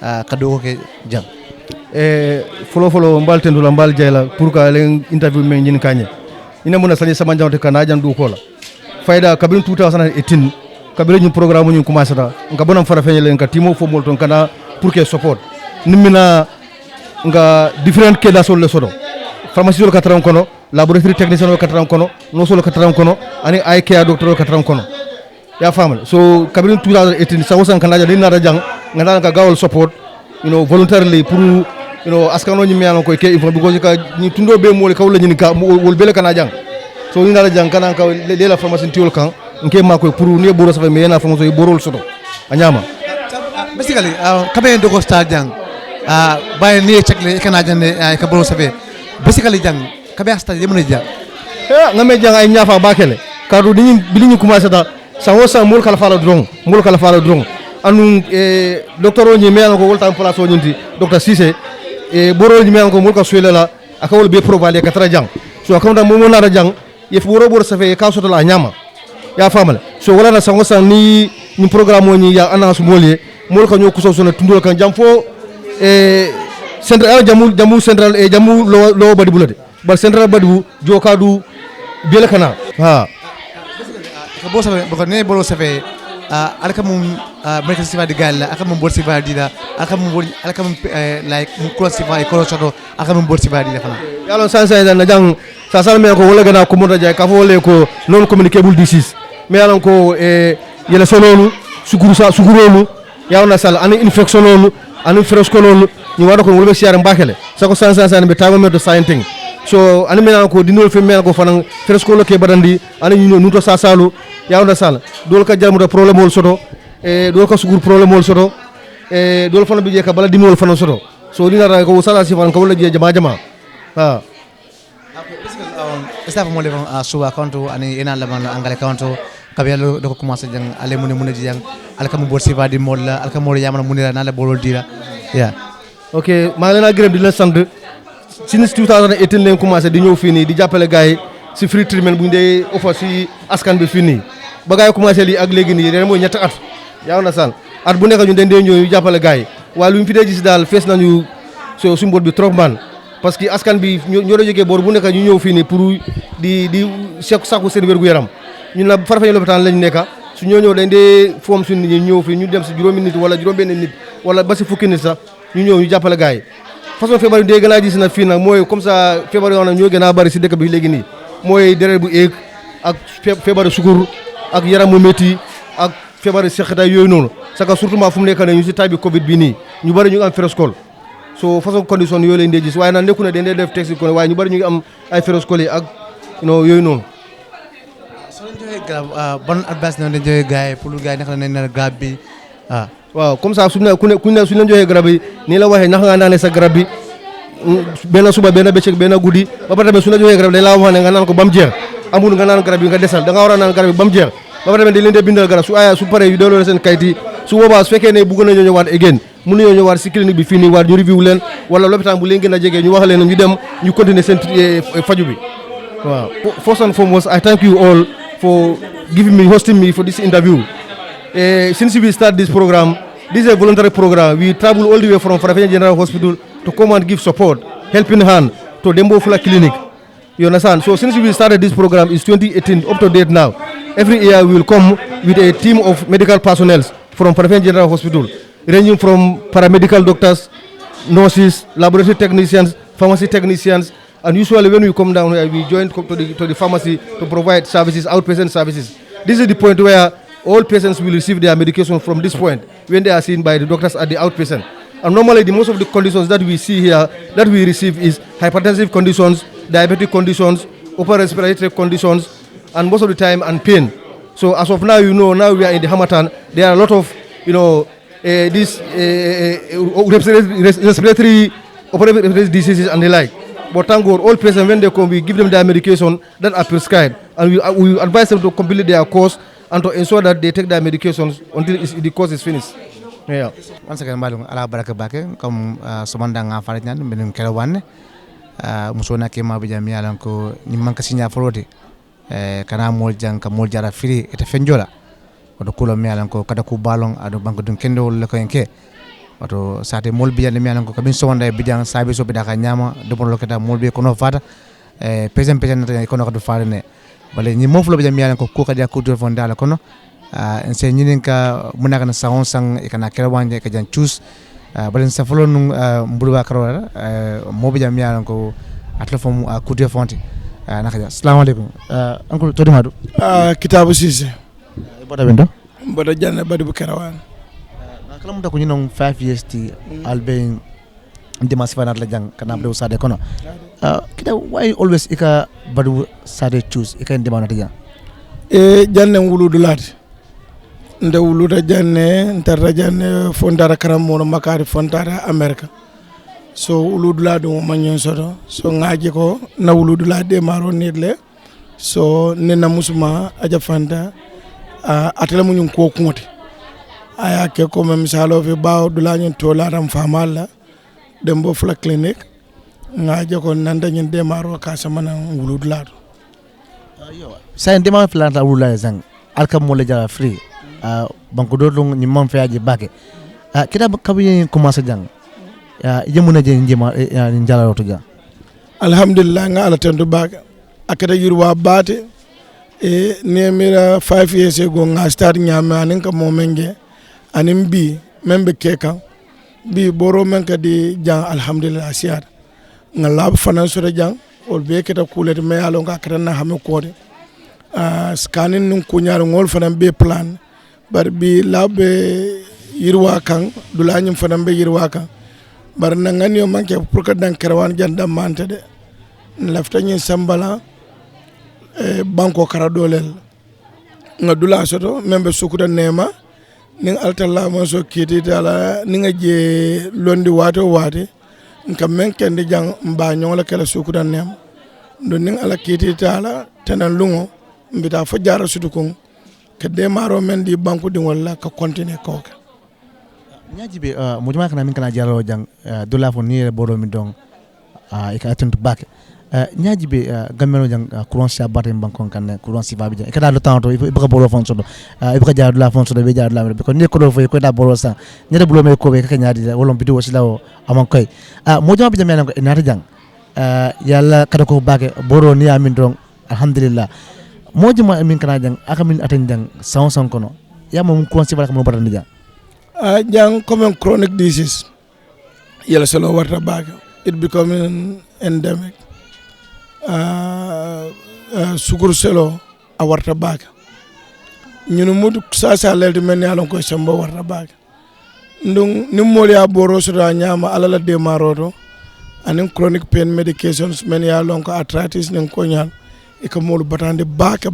kado ke jang folo mbal tendula mbal jayla pour que len interview men ñin kanye ina mona sani sama jawte kana jan du kola fayda kabin 2018 kabin ñu programme ñu commencé ta nga bonam fara feñe len ka timo fo molton kana pour que support nimina nga different ke da sol le sodo pharmacie lo katran kono laboratory technicien lo katran kono no solo katran kono ani ay ke docteur lo katran kono ya famal so kabin 2018 sa wosan kana jang na jang nga ka gawol support voluntarily pour askano ñi meano ko ke info because ka ni tundo be mo le kawla ñi ka wol bele kana jang so ni na jang kana ka le la formation tiol kan nke ma ko pour ni boro safa me yana formation borol soto anyama basically kabe ndo ko star jang baye ni chekle kana jande ka boro safa basically jang kabe asta yemne jang ngame jang ay nyafa bakele kadu ni bilini commencer da sa wosa mol kala fala drong anu docteur o ñi meano ko wolta place o ñinti docteur Cissé boro ñi meano ko mol ka suele la akawol be provale ka tara jang so akamda mo na ra jang yef boro safe ka soto la nyama ya famal so wala na sango san ni programme o ñi ya annonce molé mol ka ñoko so sona tundul kan jam fo central jamu central jamu lo badi bulade bar central badi joka du bele kana ha ka bo safe ko ne boro safe alaka mum mereka sifa di galla aka mum bor sifa di da aka mum like mum cross sifa e cross do aka mum bor sifa di da fana yalon sansa na jang sa sal me ko wala gana ko mo da ka fo le ko non communicable disease me yalon ko yele sonolu sugurolu yawna sal ani infection lolu ani frescololu ni wada ko wolbe siar mbakele sako sansa be tago me do scientific so ani me ko dinol fe me ko fanan frescolo ke badandi ani ñu nuto sa salu yawna sal dol ka jamu da problème wol soto dol ka sugur problème wol soto dol fana bi je ka bala dimol fana soto so dina ra ko sala sifan ko wala je jama ha staff mo le suwa konto ani ina la man angale konto kabelo do ko commencer jang ale mun jang alka mo bor sifa di mol alka mo yamana munira na la bolol dira ya ok ma ngi na gërem di la sant since 2018 len commencé di ñew fini di jappalé gaay ci free treatment bu ndé offer ci askan bi fini ba gaay commencé li ak légui ni moy ñett at yaaw na sal at bu nekk ñu dañ dé ñew jappalé gaay wa lu ñu fi dé gis dal fess nañu so su mbot bi trop man parce que askan bi ñoo do joggé bor bu nekk ñu ñew fini pour di sakku seen wër gu yaram ñun la farfay l'hôpital lañ nekk su ñoo dañ dé form suñu nit ñew fi ñu dem ci juroom nit wala juroom ben nit wala ba ci fukki nit sax ñu ñew ñu jappalé gaay façon feebar yi gën a gis na fii nag mooy comme ça feebar yoo xam ne ñoo gën a bari si dëkk bi léegi nii mooy deret bu éeg ak feebaru sukur ak yaram mu métti ak feebaru seqataay yooyu noonu saka surtout fu mu nekk ne ñu si taay bi Covid bi nii ñu bari ñu ngi am féroscole so façon condition yooyu lañ dee gis waaye nag nekku ne dañ dee def texte ko waaye ñu bari ñu ngi am ay féroscole yi ak yooyu noonu. soo leen joxee garab ban advice na leen joxee gars yi pour gars yi naka la ne garab bi waaw comme ça suñu leen joxee garab yi nii la waxee naka nga naanee sa garab bi benn suba benn bëccëg benn guddi ba pare tamit su la joxee garab dañ laa wax ne nga naan ko ba mu jeex amul nga naan garab yi nga desal da nga war a naan garab yi ba mu jeex ba pare tamit dañ leen dee bindal garab su paree yu delloo seen kayit yi su boobaa su fekkee ne bëgg nañoo ñëwaat again mun nañoo ñëwaat si clinique bi fii nii waat ñu review leen wala lopitaan bu leen gën a jege ñu wax leen ñu dem ñu continuer seen faju bi waaw. First and foremost, I thank you all for hosting me for this interview. Since we start this program, this is a voluntary program. We travel all the way from Farafenni General Hospital to come and give support, helping hand to Dembo Fula Clinic. You understand? So since we started this program, it's 2018, up to date now. Every year we will come with a team of medical personnel from Farafenni General Hospital, ranging from paramedical doctors, nurses, laboratory technicians, pharmacy technicians, and usually when we come down here, we join to the pharmacy to provide services, outpatient services. This is the point where all patients will receive their medication from this point when they are seen by the doctors at the outpatient. And normally, most of the conditions that we see here, that we receive is hypertensive conditions, diabetic conditions, upper respiratory conditions, and most of the time, and pain. So as of now, now we are in the Hamatan. There are a lot of, these respiratory diseases and the like. But thank God, all patients, when they come, we give them their medication that are prescribed. And we advise them to complete their course and to ensure that they take their medications until the course is finished. Yeah. Once again, Malung, ala baraka bake, comme somanda nga farit nan, benum Kerewan, musona kema bijami alan ko ni manka sinya forode, kana moljang ka moljara firi eta fenjola. Odo kulo mi alan ko kada ku balong ado banko dun kendo le ko enke. wato sate mol bijande mi anan ko kabin sonda bijan sabe so bidaka nyama de bon lokata mol be kono fata pesen nata kono ko faare ne wala ni moflo bijam mi anan ko kadi akuto fondala kono en se nyinin ka munaka na sawon sang e kana Kerewande ka jan choose balen sa folo num mbulba karora mo bijam mi anan ko atla fom akuto fonti naka assalamu alaikum uncle to dimadu kitabu sise boda bendo boda janne badi bu Kerewan kala muta ko ñinon 5 years ti albe ndima sifanat la jang kana abdo sade kono kita why always ika badu sade choose ika ndima na jang janne wuludu lati nde wuluda janne ntarra janne fondara karam mono makari fondara America so wuludu ladu mo manyon soto so ngaji ko na wuludu lade maro nidle so nena musuma aja fanta atala munyum ko kunti aya ke ko même misalo fi baw dula ñen to la ram famala Dembo Fula clinique ngaje ko nanda ñen demaro ka samana wulud la sa demaro fla la wulud la zang alkam mo le jara free banko do ni mom fe aji bake kita kabi commencer jang yemuna je njema ni jala to jang alhamdulillah nga ala tendu bake akata yurwa bate nemira 5 years ago nga start nyama anin ka momenge anin bi membe keka bi boro men ka di jang alhamdulillah siar nga lab fanan so jang ol be keta kulet me alo nga kata na hame ko de scanning nun kunyar ngol fanan be plan bar bi lab yirwa kan dulanyum fanan be yirwa kan bar na ngani o manke pour ka dan Kerewan janda mante de lafta nyi sambala banko kara dolel nga dula soto membe sukuda nema ning altalla mo so kiti dala ninga je londi wato wate nka men kende jang mba nyola kala sukuda nem do ning ala kiti dala tanan lungo mbita fa jara sudu ko ke de maro men di banko di wala ka continue ko ka nyaji be mo jama kana min kana jaro jang dula fo ni boro mi dong e ka atuntu bak nyaji be gamelo jang courant sia batte bankon kan courant si babi jang kada lo tanto e baka bolo fon sodo e baka jaar la fon sodo be jaar la ko ne ko do fo ko da bolo sa nyade bulo me ko be ka nyaadi wolon bidio wasi lawo amon koy mo jama be jam ko nata jang yalla kada ko bake boro ni amin dong alhamdulillah mo jama min kana jang akamin aten jang son kono ya mo courant si bala ko batandi jang jang comme chronic disease yalla solo warta bake it becoming endemic sukur selo a warta baka ñunu mudu sasa lelde men yalon ko samba warta baka ndung nim mol ya boro so da nyama alala de marodo anin chronic pain medications men yalon ko arthritis nen ko nyal e ko molu batande baka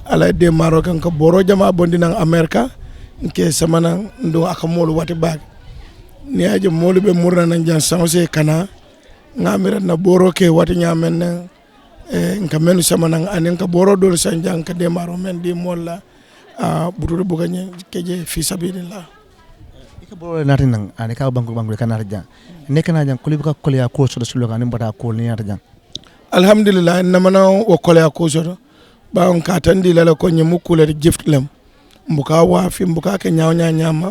ala de maro kan ko boro jama bondi nang America nke samana ndung aka molu wati baka ni aje molu be murna nan jan sanse kana ngamira na boro ke wati nyamen nka menu samana anen ka boro do sanjang ka demaro men di molla butude buganye keje fi sabilillah ika boro nati nang ane ka banku kana jang ne kana jang kuli ka kolya ko so sulo kan mbata ko ni nata jang alhamdulillah namana o kolya ko so ba on ka tandi la ko nyemu kule gift lem mbuka wafi mbuka ke nyawnya nyama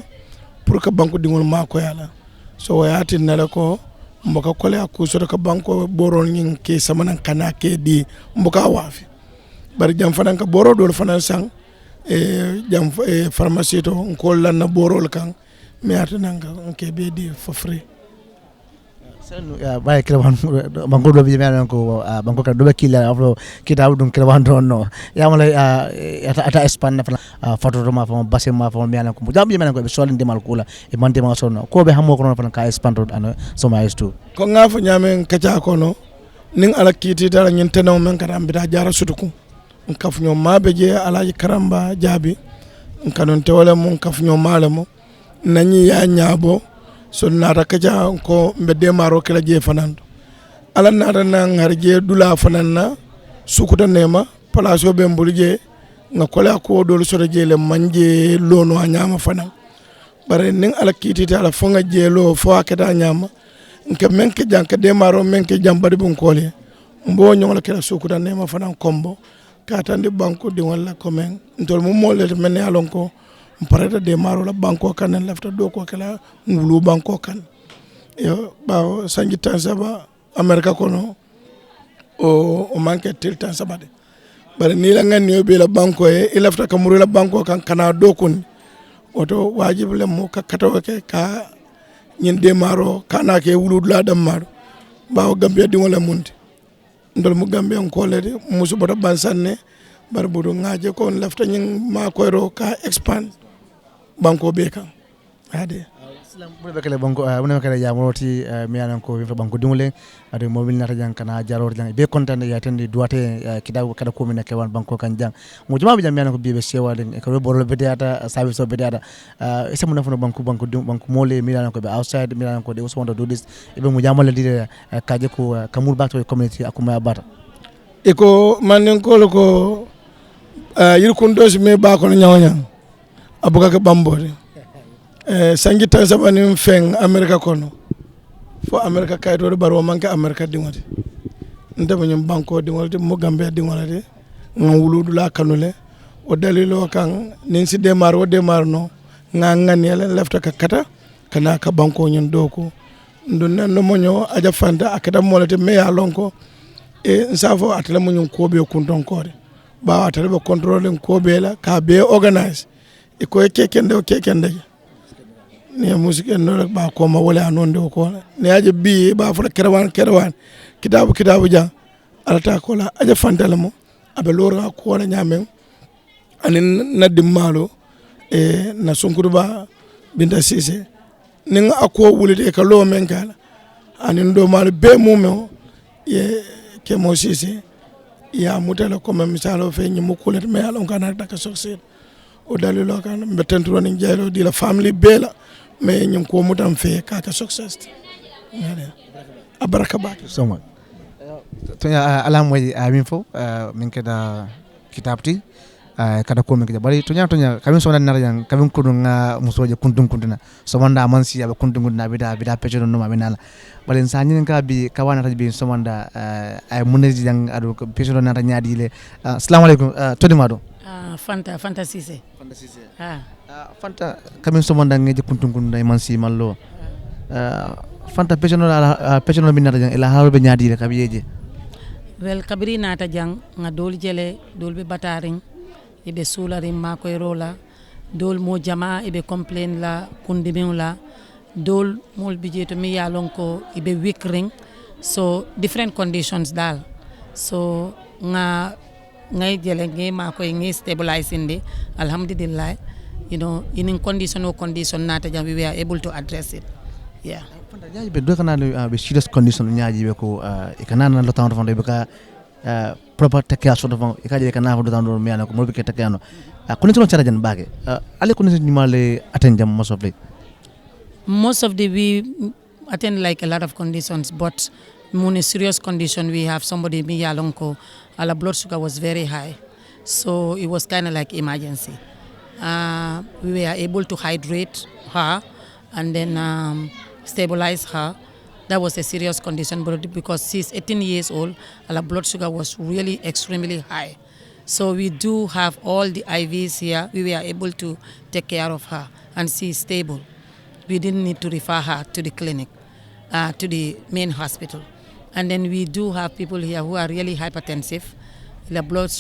pour ka banku dingol ma ko yala so wayati nala ko mboka kole akusoro ka banko boro ngin ke samana kana ke di mboka wafi bar jam fanan ka boro do fanan sang jam pharmacie to ko lan na boro kan me atananga ke be di for free sen ya bay Kerewan banko do bi me ko banko ka do be kila afro kita dum Kerewan do no ya mala ata espan na Fatou ma fa basse ma fa me ko jam bi me ko be solin demal kula e man demal sono ko be hamo ko non fa ka espan do ano so ma estu ko ngafa nyamen kacha ko no ning ala kiti dara nyen tanaw men karam bi da jara sutuku kaf ñoo mabe je alaji karamba jabi kanon tewale mun kaf ñoo malamo nani ya nyabo so nata kacha ko mbede maro kala je fanando ala nata nan harje dula fananna sukuta nema palaso be mbulje nga kola ko do so je le manje lono anyama fanan bare ning ala kiti ala fonga je lo fo akata nyama nke menke janka de maro menke jambade bun kole mbo nyonga kala sukuta nema fanan kombo katande banko di wala komen ntol mo molle men yalon ko parata de maro la banko kan lafta do ko kala ngulu banko kan yo bawo sangi tan saba america kono o manke tel tan saba de bare ni la ngani yo be la banko e lafta kamuru la banko kan kana do kun oto wajib le mo ka kataw ke ka nyen de maro kana ke wulud la dam maro bawo gambia di wala munti ndol mu gambia ko le de musu bota bansanne bar budu ngaje ko lafta nyen ma ko ro ka expand banko be kan ade islam bu bekele banko bu bekele ya moti mi anan ko fi banko dimule ade mobil nata jang kana jaror jang be kontane ya tande duate kidaw kada ko min kewan banko kan jang mo jama bi jam mi anan ko bibe sewa den e ko borlo bedata service so bedata isa mo nafono banko mole mi anan ko be outside mi anan ko de so wonda do this e be mo jamal dire kaje ko kamul bato community akuma bata e ko manen ko ko yirkundo me ba ko nyawanya abuka ke bambode sangi tan sabani feng america kono fo america kayto baro manke america dingoti ndebe nyum banko dingolde mo gambia dingolade ngawuludu la kanule o dalilo kan nin si demar no ngani yele lefta ka kata kana ka banko nyen doko ndon no monyo aja fanda akada molete me ya lonko e nsafo atala monyo ko be kunton kore ba atala be controlling ko be la ka be organize e ko kekende ne musique no ba ko ma wala non de ko ne aje bi ba fa Kerewan kitabu ja alata ko la aje fantala mo abe lora ko la nyamen anin nadim malo e na sunkuru ba binda sise nin akko wulide ka lo men kala anin do mal be mumo ye ke mo sise ya mutala ko misalo fe nyi mukulet me alon kana daka success o dalilo kan betentro ni jelo di la family bela me nyum ko mutam fe kaka success abaraka ba so much to ya alam way amin fo min kada kitabti kada ko min kada bari to nya kamin so nar yang kamin ko nga musoje kuntuna so manda man si abe kuntuna bida pecho no ma minala balen sanyi ka bi kawana tajbi so manda ay muneji jang adu pecho no nata nyaadi le assalamu alaikum to di mado Fanta Cissé Fanta kamin so manda ngeje kuntuna man si mallo Fanta pecho no minata jang ila hawbe nyaadi le kabiyeje wel kabiri nata jang nga dol jele dol be bataring ibe sularim ma koy rola dol mo jama ibe complain la kundimiw la dol mol bijeto mi yalon ko ibe wikring so different conditions dal so nga ngay jele nge ma koy nge stabilize indi alhamdulillah you know in condition nata jam we were able to address it yeah nyaaji be do kana be serious condition nyaaji be ko e kana na lo tan fonde be ka proper take care sort of e ka je kana do tan do mi ana ko mo be ke take ano ko ni tron charajan baage ale ko ni nyimale attend jam most of the we attend like a lot of conditions but in a serious condition we have somebody mi yalonko ala blood sugar was very high so it was kind of like emergency we were able to hydrate her and then stabilize her. That was a serious condition, but because she's 18 years old, her blood sugar was really extremely high. So we do have all the IVs here. We were able to take care of her, and she's stable. We didn't need to refer her to the clinic, to the main hospital. And then we do have people here who are really hypertensive. The blood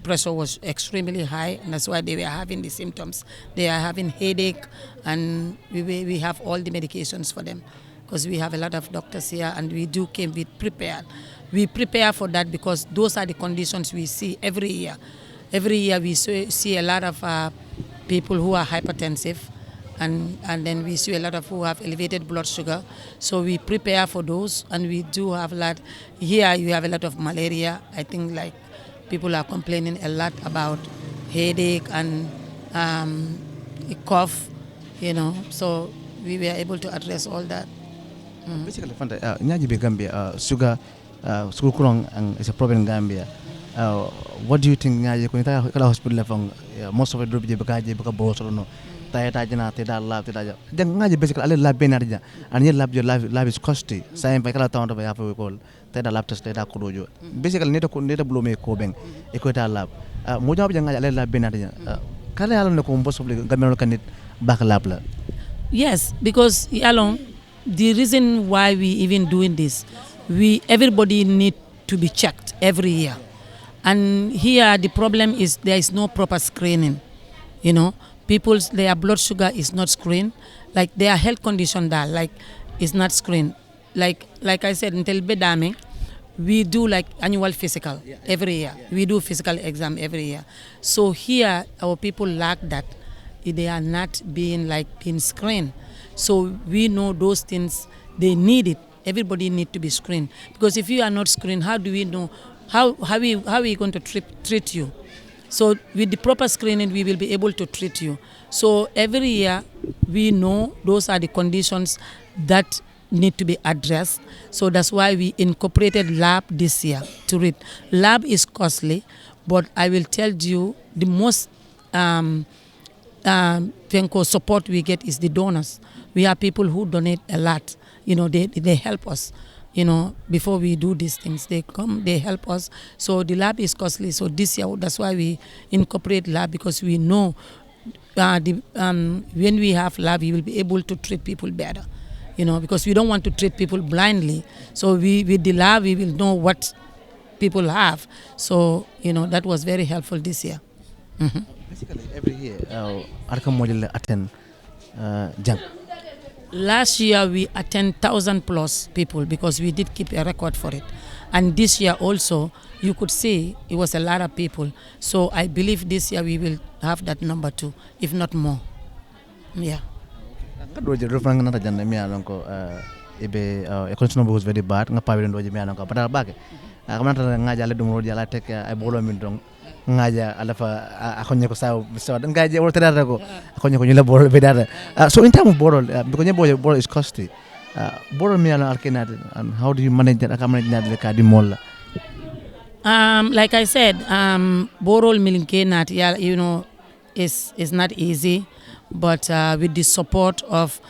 pressure was extremely high, and that's why they were having the symptoms. They are having headache, and we have all the medications for them because we have a lot of doctors here, and we do came with prepared. We prepare for that because those are the conditions we see every year. Every year we see a lot of people who are hypertensive, and then we see a lot of who have elevated blood sugar. So we prepare for those, and we do have a lot. Here you have a lot of malaria. I think like people are complaining a lot about headache and cough, you know. So we were able to address all that. Basically, Fanta, nyaji be Gambia, sugar kurang is a problem in Gambia. What do you think nyaji ko ita kala hospital lefang most of it do be bekaje beka bosoro no tayata jana teda lab teda jang nyaji basically ale lab benarja and your lab is costly sai pa kala tawon to ya fa ko teda lab test teda ko dojo basically neta blow me ko ben e ko ta lab mo jawab jang ale lab benarja kala yalo ne ko mboso gamelo kanit back labla. Yes, because along the reason why we even doing this, everybody need to be checked every year, and here the problem is there is no proper screening. Their blood sugar is not screened, like their health condition is not screened. Like I said, until bedaming, we do like annual physical every year. We do physical exam every year. So here our people lack that. They are not being screened. So we know those things, they need it. Everybody need to be screened. Because if you are not screened, how do we know, how are we going to treat you? So with the proper screening, we will be able to treat you. So every year, we know those are the conditions that need to be addressed. So that's why we incorporated lab this year to read. Lab is costly, but I will tell you the most support we get is the donors. We have people who donate a lot. They help us. Before we do these things, they come, they help us. So the lab is costly. So this year, that's why we incorporate lab, because we know when we have lab, we will be able to treat people better. Because we don't want to treat people blindly. So with the lab, we will know what people have. So, that was very helpful this year. Mm-hmm. Basically, every year, Arkam model attend jam. Last year, we attend 1,000+ people because we did keep a record for it. And this year also, you could see it was a lot of people. So I believe this year we will have that number too, if not more. Yeah. Ebe condition was very bad. Nga pawi ndo jemi ananko padal bake. Akamanta ngaja le dumro jala tek ay bolo min dong ngaja alafa akonye ko saw so ngaja wol tedata ko akonye ko nyula bolo bedata. So in terms of bolo, because bolo is costly. Bolo mi ana alkenat, and how do you manage that? Akamanage that le kadi molla. Like I said, borol milinkenat is not easy, but with the support of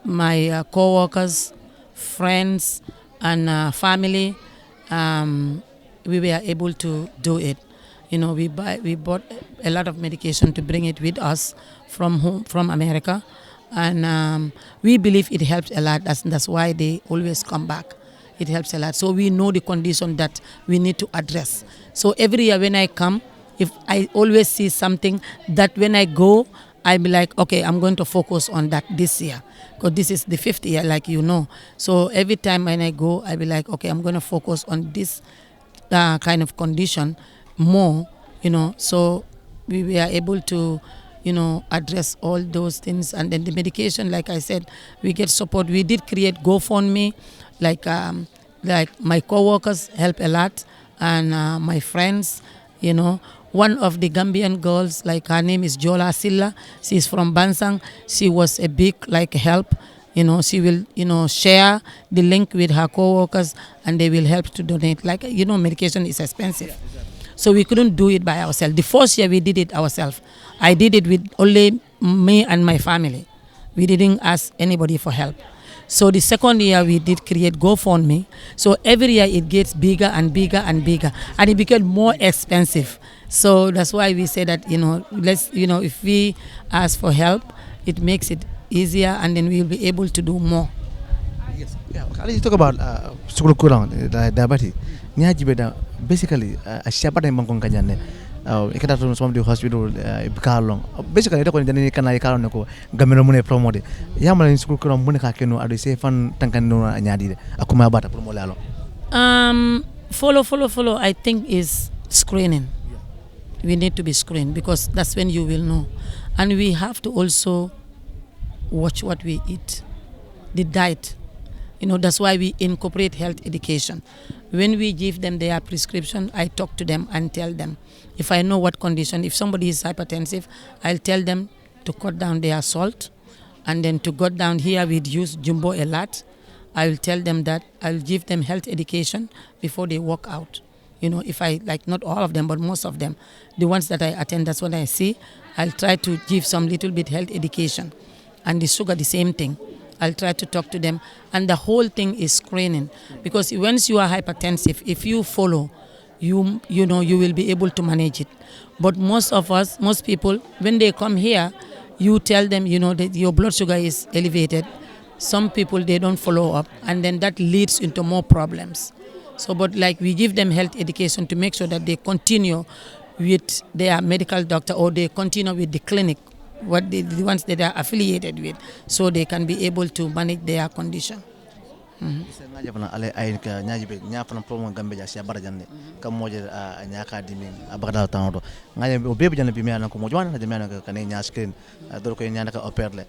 my co-workers, friends, and family, we were able to do it. We bought a lot of medication to bring it with us from home, from America, and we believe it helped a lot. That's why they always come back. It helps a lot. So we know the condition that we need to address. So every year when I come, if I always see something that when I go, I'll be like, okay, I'm going to focus on that this year. Because this is the 5th year, like you know. So every time when I go, I'll be like, okay, I'm going to focus on this kind of condition more, So we were able to, address all those things. And then the medication, like I said, we get support. We did create GoFundMe, like my co-workers help a lot, and my friends, One of the Gambian girls, like her name is Jola Silla. She's from Bansang. She was a big help. She will share the link with her co-workers, and they will help to donate. Medication is expensive, so we couldn't do it by ourselves. The first year we did it ourselves. I did it with only me and my family. We didn't ask anybody for help. So the second year we did create GoFundMe. So every year it gets bigger and bigger and bigger, and it became more expensive. So that's why we say that, if we ask for help, it makes it easier, and then we'll be able to do more. Yes. Yeah. You talk about school kurang diabetes. Basically, a shepherd in Bangkok kajane. Ikata to some of the hospital bikalong. Basically, ito ko jani kana ikalong ko gamero mune promote. Yaman in school kurang mune kakeno adu se fan tangkan no anyadi. Aku mabata promote alo. Follow. I think is screening. We need to be screened, because that's when you will know. And we have to also watch what we eat, the diet. That's why we incorporate health education. When we give them their prescription, I talk to them and tell them. If I know what condition, if somebody is hypertensive, I'll tell them to cut down their salt, and then to cut down here we'd use jumbo a lot. I will tell them that. I'll give them health education before they walk out. If I, not all of them, but most of them, the ones that I attend, that's what I see. I'll try to give some little bit health education. And the sugar, the same thing. I'll try to talk to them. And the whole thing is screening. Because once you are hypertensive, if you follow you know, you will be able to manage it. But most people, when they come here, you tell them, you know, that your blood sugar is elevated. Some people, they don't follow up, and then that leads into more problems. So, but like we give them health education to make sure that they continue with their medical doctor, or they continue with the clinic, the ones that are affiliated with, so they can be able to manage their condition. Ngaji fana ale ay ka nyaaji be nya fana problem gambe ja sia barajande kam moje nyaaka dimi abagada tawdo ngaji o bebe janne bi mi ana ko mojo wana de mi ana ka ne nya screen do ko nya ka operle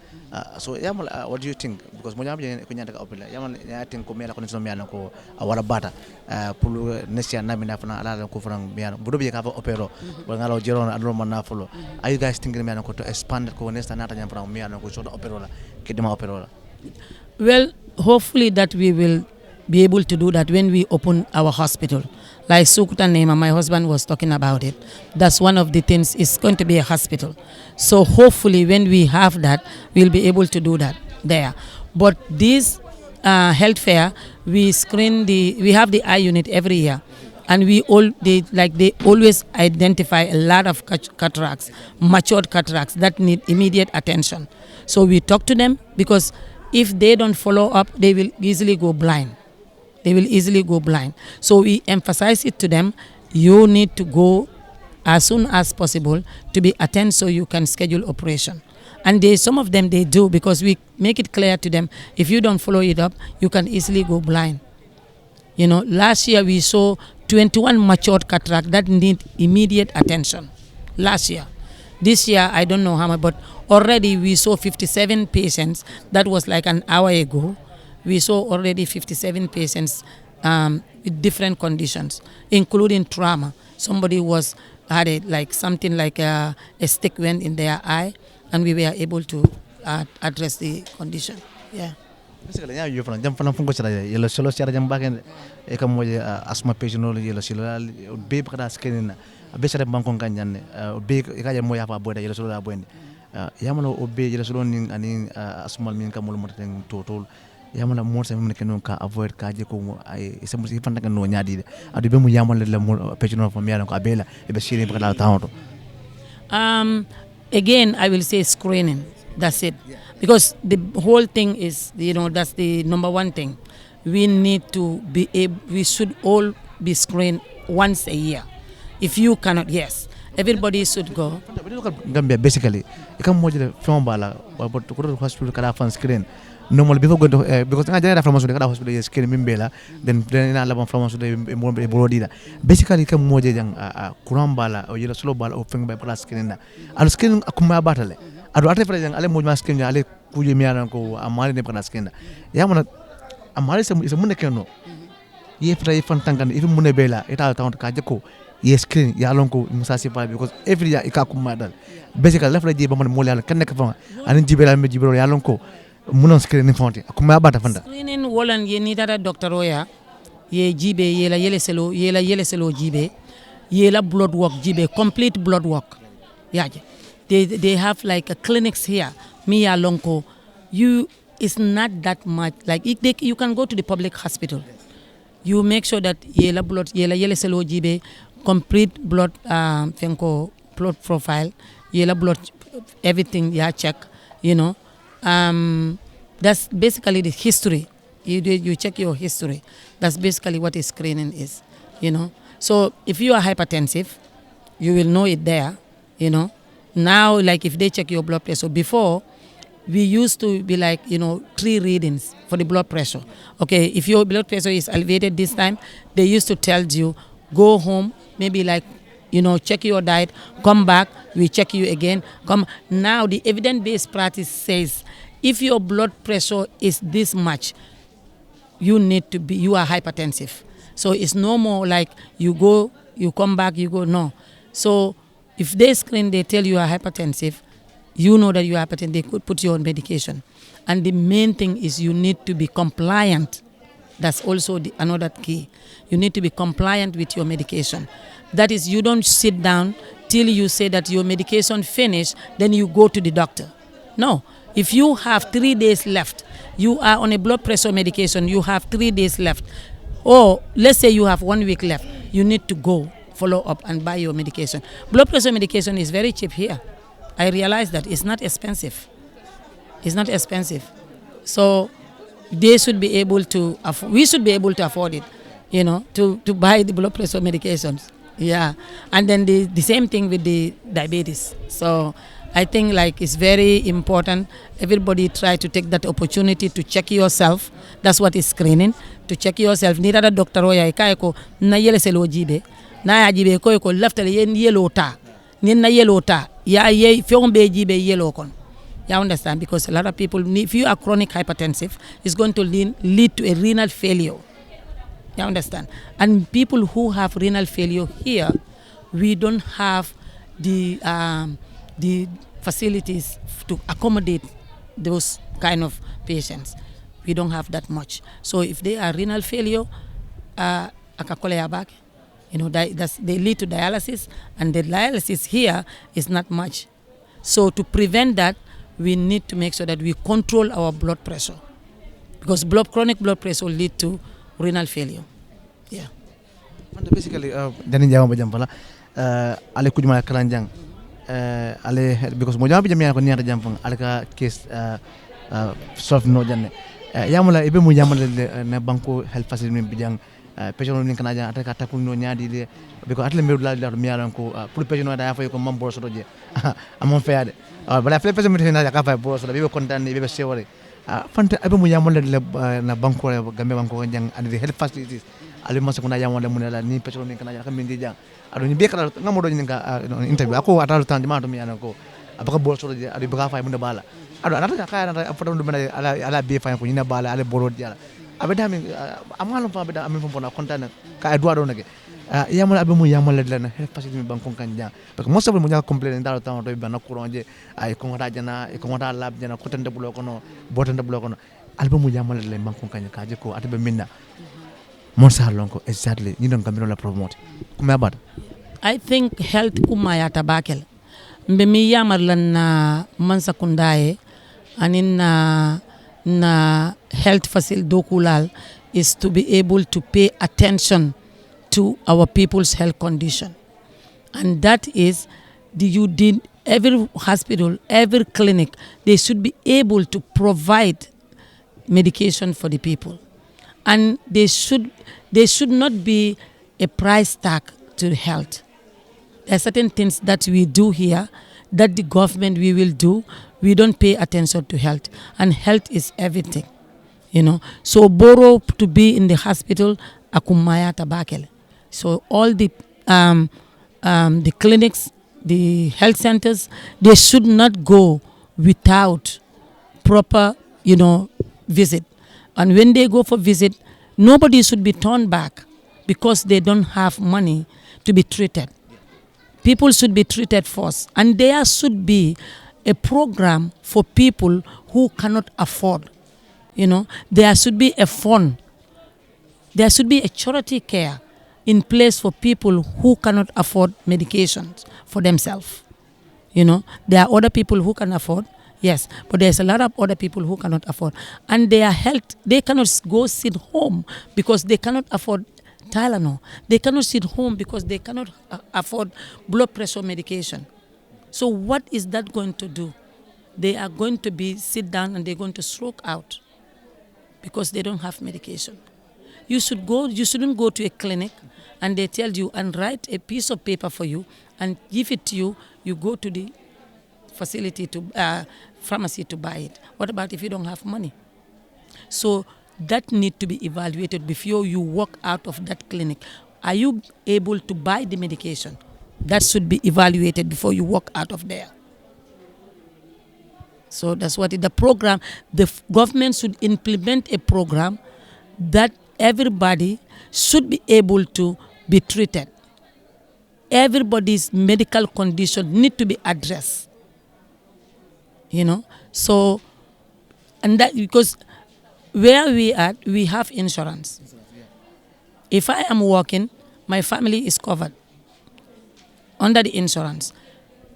so yamal what do you think, because mojo am ko nya ka operle yamal nya think ko mela ko no mi ana ko wara bata pour nesia na mi na fana ala ko fana mi ana bu do be ka fa opero wala ngalo jero na do man na folo are you guys thinking mi ana ko to expand ko nesta na ta nya fana mi ana ko so do opero la ke dema opero la? Well, hopefully that we will be able to do that when we open our hospital. Like Sukuta Nema, my husband was talking about it. That's one of the things, it's going to be a hospital. So hopefully when we have that, we'll be able to do that there. But this health fair, we have the eye unit every year. And they always identify a lot of cataracts, matured cataracts that need immediate attention. So we talk to them, because if they don't follow up, they will easily go blind. So we emphasize it to them. You need to go as soon as possible to be attended, so you can schedule operation. And some of them, they do, because we make it clear to them, if you don't follow it up, you can easily go blind. You know, last year we saw 21 matured cataract that need immediate attention. Last year. This year, I don't know how much, but already we saw 57 patients. That was like an hour ago. We saw already 57 patients with different conditions, including trauma. Somebody had something like a stick went in their eye, and we were able to address the condition. Yeah. Basically, you from jam from fungo chara yelo solo chara jam bagen e kam moje asma patient no yelo silo be kada skenina besare bankon kanyan be ka jam moya fa boda yelo solo la bondi yamano obbe yelo solo nin ani asmal min kam mo moten total yamana mo sa min kenon ka avoid ka je ko ay se mo ifan tak no nyaadi adu be mo yamal le patient no fa mi ko abela e be shiri bakala tawto. Again, I will say screening. That's it. Because the whole thing is, you know, that's the number one thing. We should all be screened once a year. If you cannot, yes, everybody should go. Gambia, basically, you can watch the film bala, but to go to the hospital, kada fan screen. Normally, before going to, because I did from hospital, you screen mimbela, then I love from hospital, basically, you can watch a kurambala or yellow slow ball or finger by screen. I'll screen a kuma battle. Adu ate fere jang ale mojma skin ale kuje miana ko amali ne kana skin ya mona amali se mun keno ye fere fantangan if mun bela eta tawnt ka jeko ye screen ya lon ko musasi pala, because every year ika kuma dal basically left je ba mon mo yalla kan nek fa ani jibela me jibelo ya lon ko munon screen ni fonti kuma bata fanda screening wolan ye ni dara doctor oya ye jibe ye la yele selo jibe ye la blood work jibe complete blood work yaje. They have like a clinics here. Mia Lonko, it's not that much. Like you can go to the public hospital. You make sure that yela blood, yela selo jibe, complete blood blood profile, yela blood, everything check. You know, that's basically the history. You check your history. That's basically what screening is. You know, so if you are hypertensive, you will know it there. You know. Now, like if they check your blood pressure, before we used to be like, 3 readings for the blood pressure. Okay, if your blood pressure is elevated this time, they used to tell you, go home, maybe like, check your diet, come back, we check you again. Now the evidence-based practice says, if your blood pressure is this much, you are hypertensive. So it's no more like you go, you come back, you go, no. So if they screen, they tell you are hypertensive, you know that you are hypertensive, they could put you on medication. And the main thing is you need to be compliant. That's also another key. You need to be compliant with your medication. That is, you don't sit down till you say that your medication finished, then you go to the doctor. No. If you have 3 days left, you are on a blood pressure medication, you have 3 days left, or let's say you have 1 week left, you need to go follow up and buy your medication. Blood pressure medication is very cheap here. I realize that it's not expensive. It's not expensive. So they should be able to we should be able to afford it, to buy the blood pressure medications. Yeah. And then the same thing with the diabetes. So I think it's very important. Everybody try to take that opportunity to check yourself. That's what is screening, to check yourself. Ni dada doctor oya ko na yele selo jibe. Na ya jibe ko left yen yellow ta. Ni na yellow ta. Ya ye fiombe jibe yellow kon. You understand? Because a lot of people, if you are chronic hypertensive, it's going to lead to a renal failure. You understand? And people who have renal failure here, we don't have the facilities to accommodate those kind of patients. We don't have that much. So if they are renal failure, they lead to dialysis, and the dialysis here is not much. So to prevent that, we need to make sure that we control our blood pressure, because chronic blood pressure will lead to renal failure. Yeah. Basically, dani jawab jam pala ale kujuma kalanjang ale because mo jawab jam ya ko niata jam fang ale ka case solve no janne yamula ibe mo jamale na banko health facility bijang patient ni kana jang ataka takul no nyaadi de because atle medu la mi yalan ko pour patient da fay ko mam borso doje amon feade bala fle patient mi na ka fay borso be kontan ni be sewore fanta abe mo jamale na banko gambe banko jang andi health facilities ale masa kuna jamale mun la ni patient ni kana jang kam ndi jang ado ni be kala ngamo do ni ka interview ako atalu tan jama to mi yalan ko abaka borso doje adi baka fay mun bala ado anata ka na foto dum ala be fay ko ni na bala ale borod jala abeda mi amalo fa abeda amin fo na kontana ka edwa do nage yamala abe mu yamala de la health facility mi bankon kanja parce que most of mu ja complain dal tan to be na courant je ay ko ngata jana ko ngata lab jana ko tande bulo kono botande bulo kono albe mu yamala de bankon kanja ka je ko atabe minna mon sa lonko exactly ni don kamino la promote kuma abad. I think health kumaya tabakel mbe mi yamar lan na mansa kundaye anin na health facility dokulal is to be able to pay attention to our people's health condition, and that is every hospital, every clinic, they should be able to provide medication for the people, and they should not be a price tag to health. There are certain things that we do here that the government we will do. We don't pay attention to health, and health is everything, So borrow to be in the hospital, akumaya tabakel. So all the clinics, the health centers, they should not go without proper, visit. And when they go for visit, nobody should be turned back because they don't have money to be treated. People should be treated first, and there should be a program for people who cannot afford. There should be a fund. There should be a charity care in place for people who cannot afford medications for themselves. There are other people who can afford, yes, but there's a lot of other people who cannot afford. And their health, they cannot go sit home because they cannot afford Tylenol. They cannot sit home because they cannot afford blood pressure medication. So what is that going to do? They are going to sit down and they're going to stroke out because they don't have medication. You shouldn't go to a clinic and they tell you and write a piece of paper for you and give it to you. You go to the facility pharmacy to buy it. What about if you don't have money? So that need to be evaluated before you walk out of that clinic. Are you able to buy the medication? That should be evaluated before you walk out of there. So that's what the program, the government should implement a program that everybody should be able to be treated. Everybody's medical condition need to be addressed. So, and that because where we are, we have insurance. If I am working, my family is covered under the insurance.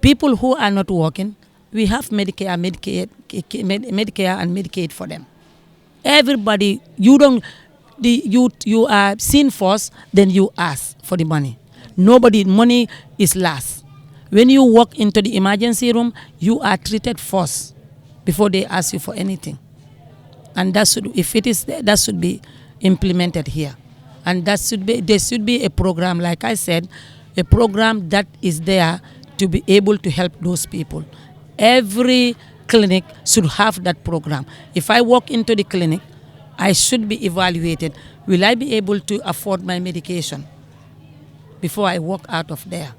People who are not working, we have Medicare and Medicaid for them. Everybody, you are seen first, then you ask for the money. Money is last. When you walk into the emergency room, you are treated first before they ask you for anything. And that should, if it is there, that should be implemented here. And there should be a program, like I said, a program that is there to be able to help those people. Every clinic should have that program. If I walk into the clinic, I should be evaluated. Will I be able to afford my medication before I walk out of there?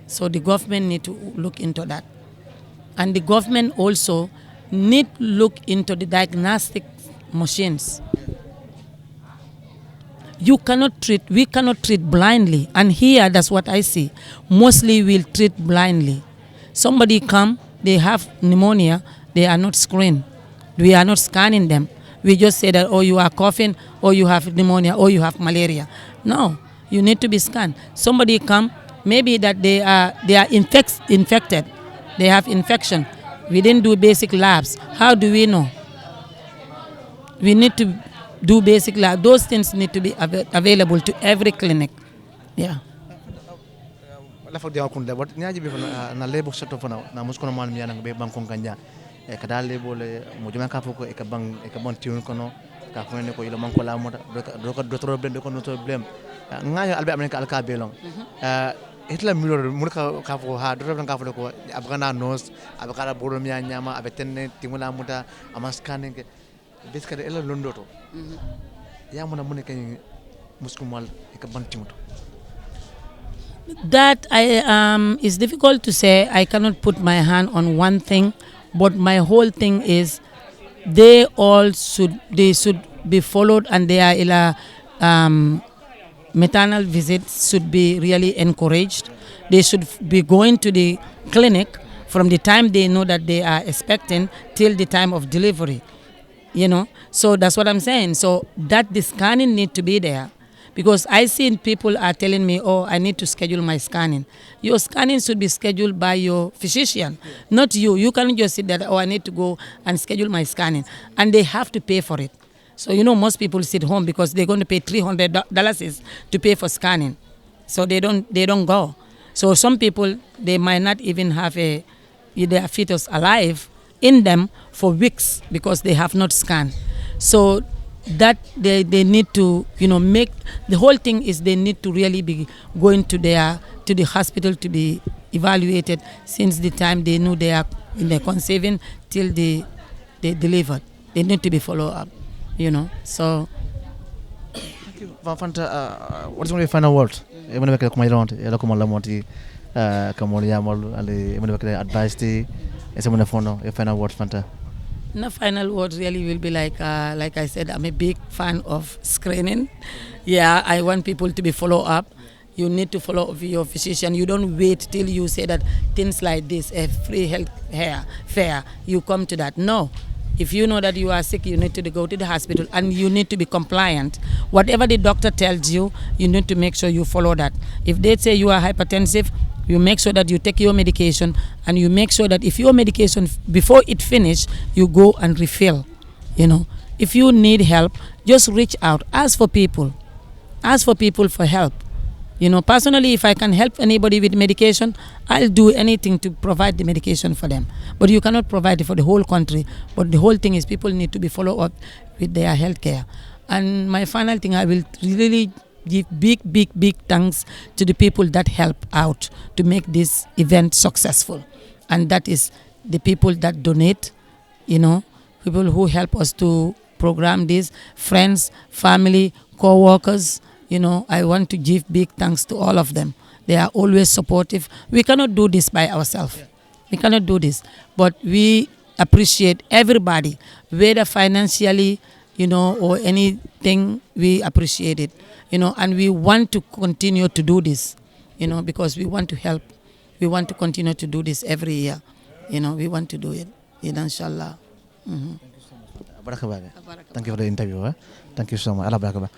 So the government need to look into that. And the government also need to look into the diagnostic machines. We cannot treat blindly. And here, that's what I see. Mostly we'll treat blindly. Somebody come, they have pneumonia, they are not screened. We are not scanning them. We just say that, oh, you are coughing, or you have pneumonia, or you have malaria. No, you need to be scanned. Somebody come, maybe that they are infected. They have infection. We didn't do basic labs. How do we know? We need to do basic lab. Those things need to be available to every clinic. Yeah. But nyaji be na lebo seto fana na muskono man mi anang be bankon kanja e kada lebo le mo jama ka foko e ka bon tiun kono ka fone ko ilo manko la mota do to blem ko no to blem ngayo albe amene ka alka belong itla milor murka ka fo ha do ka fo ko abgana nos abgara bodo mi nyama abetenne timula muta amaskane ke biskade ela londoto ya mona mun kany muskumal e ka bon timuto. That is difficult to say. I cannot put my hand on one thing, but my whole thing is they should be followed, and their maternal visits should be really encouraged. They should be going to the clinic from the time they know that they are expecting till the time of delivery. So that's what I'm saying. So that the scanning need to be there. Because I see people are telling me, oh, I need to schedule my scanning. Your scanning should be scheduled by your physician, not you. You can't just sit there, oh, I need to go and schedule my scanning. And they have to pay for it. So, most people sit home because they're going to pay $300 to pay for scanning. So they don't go. So some people, they might not even have their fetus alive in them for weeks because they have not scanned. So that they need to, make the whole thing is they need to really be going to the hospital to be evaluated since the time they know they are in the conceiving till they delivered. They need to be followed up, So. Thank you, Fanta. What is one of your final words? I'm going to come around. I'm going to come around. Advice to someone. Your final words, Fanta. The final words really will be like I said, I'm a big fan of screening. Yeah, I want people to be follow up. You need to follow up with your physician. You don't wait till you say that things like this, a free health fair, you come to that. No. If you know that you are sick, you need to go to the hospital and you need to be compliant. Whatever the doctor tells you, you need to make sure you follow that. If they say you are hypertensive, you make sure that you take your medication, and you make sure that if your medication, before it finish, you go and refill. If you need help, just reach out. Ask for people. Ask for people for help. Personally, if I can help anybody with medication, I'll do anything to provide the medication for them. But you cannot provide it for the whole country. But the whole thing is people need to be followed up with their health care. And my final thing, I will really give big thanks to the people that help out to make this event successful. And that is the people that donate, people who help us to program this, friends, family, co-workers. I want to give big thanks to all of them. They are always supportive. We cannot do this by ourselves. We cannot do this. But we appreciate everybody, whether financially, or anything, we appreciate it. And we want to continue to do this, because we want to help. We want to continue to do this every year. We want to do it, inshallah. Thank you for the interview. Thank you so much. Allah barakah.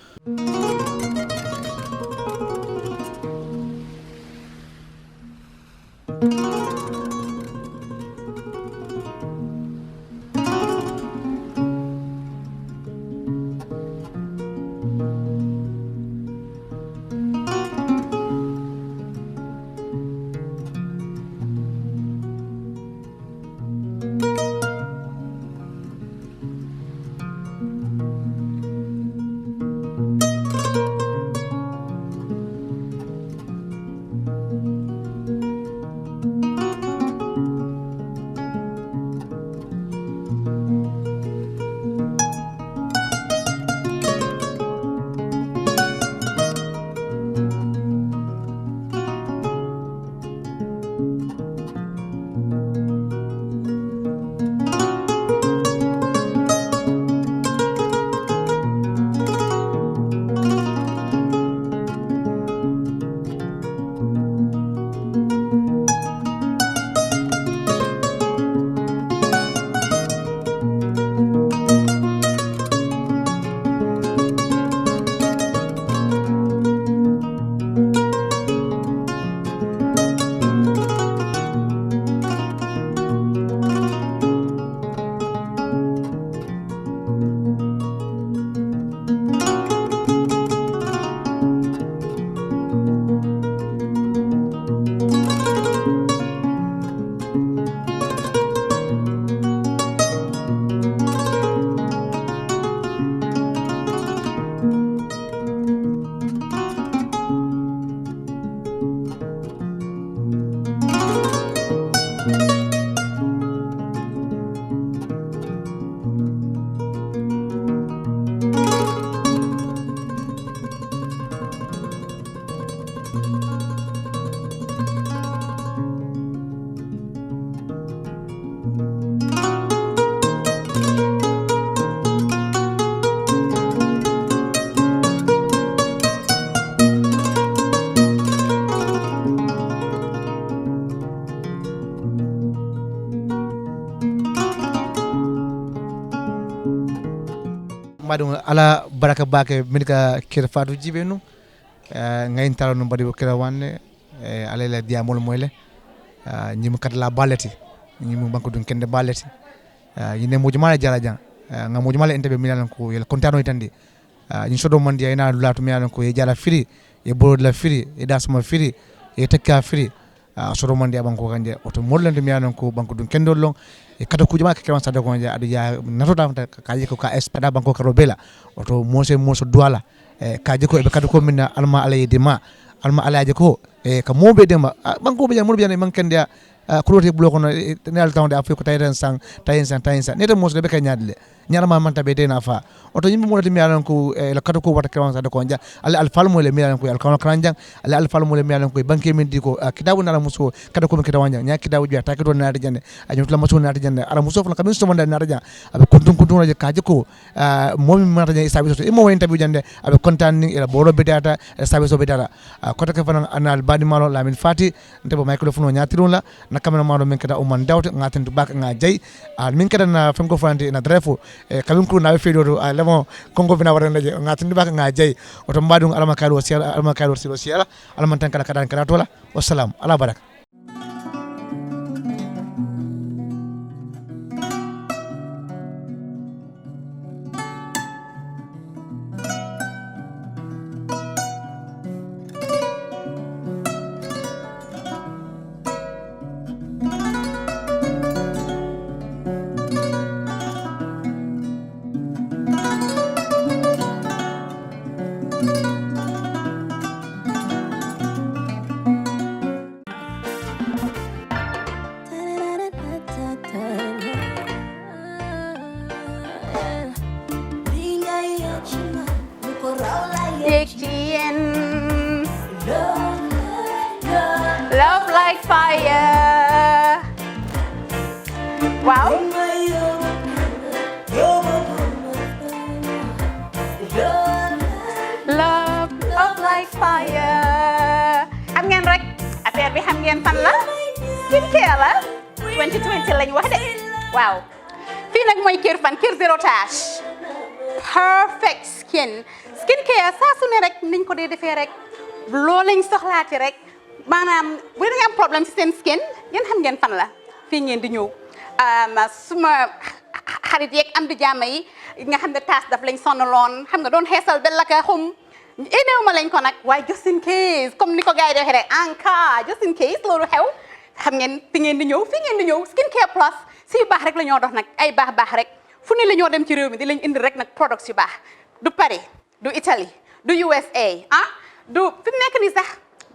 mbadum ala baraka bake milka Kerr Fatou jibe no ngayin talo no mbadi Kerewan ala la diamol moyle ñim kat la balati ñim banko dun kende balati yine moju mala jara jan nga moju mala entebe milan ko yel kontano itandi ñi sodo mandi ina latu milan ko e jara firi e bolod la firi e dasuma firi e tekka firi sodo mandi abanko kanje oto mollande milan ko banko dun kendol long e kata kujuma ke Kerewan sadako kanje adu ya nato tam kaji ko ka espada banko karo bela oto moso douala kaji ko e kata ko minna alma ala yedima alma ala ko e ka mobe dema banko be jamul be man kende kulote bulo kono nal tawde afi ko tayren sang neta mos de be kanyadle nyarama man tabe de na fa oto yimbe mo de mi alan ko la kata ko wata Kerewan sadako nja al falmo le mi alan ko al kono kranjang al falmo le mi alan ko banke min di ko kitabu na muso kada ko mi Kerewan nya kitabu ju ta ko na jande ajum la maso na jande ala muso fa kamin so man na jande abe kuntun je kaje ko momi man jande service to mo won tabi jande abe kontan ni la boro be data service be data ko ta ke fana anal badi malo la min fati ndebo microphone nya tirun la na kamera maro min kada umman dawte ngaten bak nga jay min kada na fam ko fanti na drefo kalum ko na fe do lemo kongo bina warana je ngaten bak nga jay oto mbadum alama kayro silo siala alama tan kala kadan kada tola wassalam ala barak Love like fire. Wow. Love like fire. Xam ngeen rek affaire bi xam ngeen fan la skincare la 2020 lañ wax de waaw fii nag mooy Kerr fan Kerr zero tache perfect skincare saa su ne rek niñ ko dee defee rek loo lañ soxlaati rek maanaam bu ngeen am problème ci seen skin yéen xam ngeen fan la fii ngeen di ñëw suma xarit yeeg am di jàmm yi nga xam ne taas daf lañ sonaloon xam nga doon xeesal ba la ka xum éneew ma lañ ko nag waaye just in case comme ni ko gars yi defee rek en cas just in case loolu xew xam ngeen fi ngeen di ñëw skincare plus si yu baax rek la ñoo dox nag ay baax rek fu ne la ñoo dem ci réew mi di lañ indi rek nag products yu baax du Paris du Italie du USA du fi mu nekk nii sax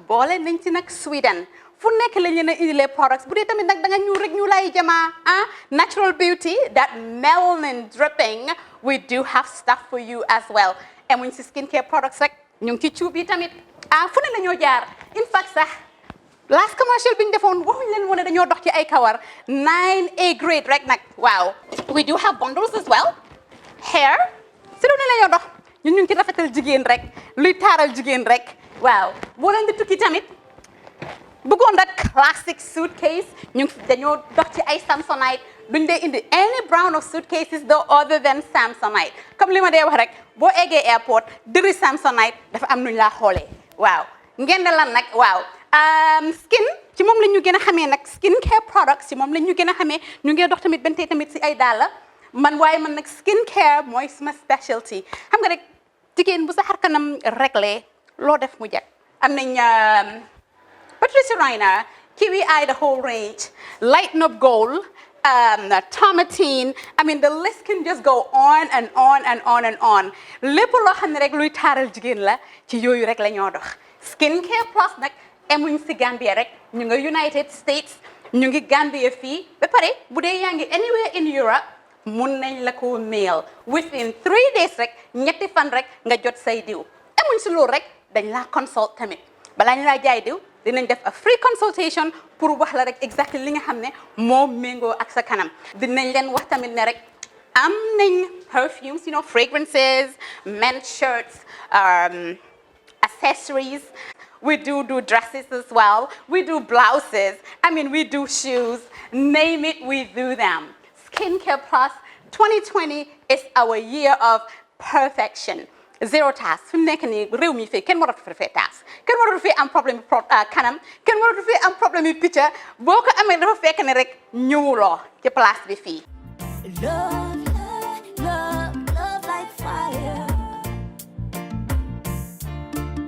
boole nañ ci nag Sweden fu nekk lañ leen a indilee products bu dee tamit nag da nga ñuul rek ñu lay jamaa natural beauty that melanin dripping we do have stuff for you as well emuñ si skincare products rek ñu ngi ci cuub yi tamit fu ne la ñoo jaar in fact sax last commercial bi ñu defoon waxuñ leen woon ne dañoo dox ci ay kawar 9A grade rek nag waaw we do have bundles as well hair si lu ne la ñoo dox ñun ñu ngi ci rafetal jigéen rek luy taaral jigéen rek waaw boo leen di tukki tamit bëggoon rek classic suitcase dañoo dox ci ay Samsonite duñ dee indi any brand of suitcases though other than Samsonite comme li ma dee wax rek boo eggee airport dëri Samsonite dafa am nuñ laa xoolee waaw ngeen ne lan nag waaw skin ci moom la ñu gën a xamee nag skincare products ci moom la ñu gën a xamee ñu ngi dox tamit bentee tamit si ay dàlla man nag skincare mooy suma specialty xam nga rek jigéen bu sa xar kanam réglé loo def mu jag am nañ Patricia Reiner Kiwi Eye the whole range Lighten Up Gold Tomatine I mean the list can just go on and on and on and on lépp loo xam ne rek luy taaral jigéen la ci yooyu rek la ñoo dox skincare plus nag emuñ si Gambia rek ñu nga United States ñu ngi Gambia fii ba pare bu dee yaa ngi anywhere in Europe mun nañ la ko mail within 3 days rek ñetti fan rek nga jot say diw emuñ si loolu rek dañ laa consult tamit balaa ñu laa jaay diw dinañ def a free consultation pour wax la rek exactly li nga xam ne moo méngoo ak sa kanam dinañ leen wax tamit ne rek am nañ perfumes fragrances men's shirts accessories we do dresses as well we do blouses I mean we do shoes name it we do them Skincare Plus 2020 is our year of perfection. Zero task. Fi mu nekk nii réew mi fii kenn waratu fi task kenn waratu fi am problème kanam kenn waratu fi am problème yu picca boo ko amee dafa fekk ne rek ñëwuloo ci place bi fii. Love, love, love like fire.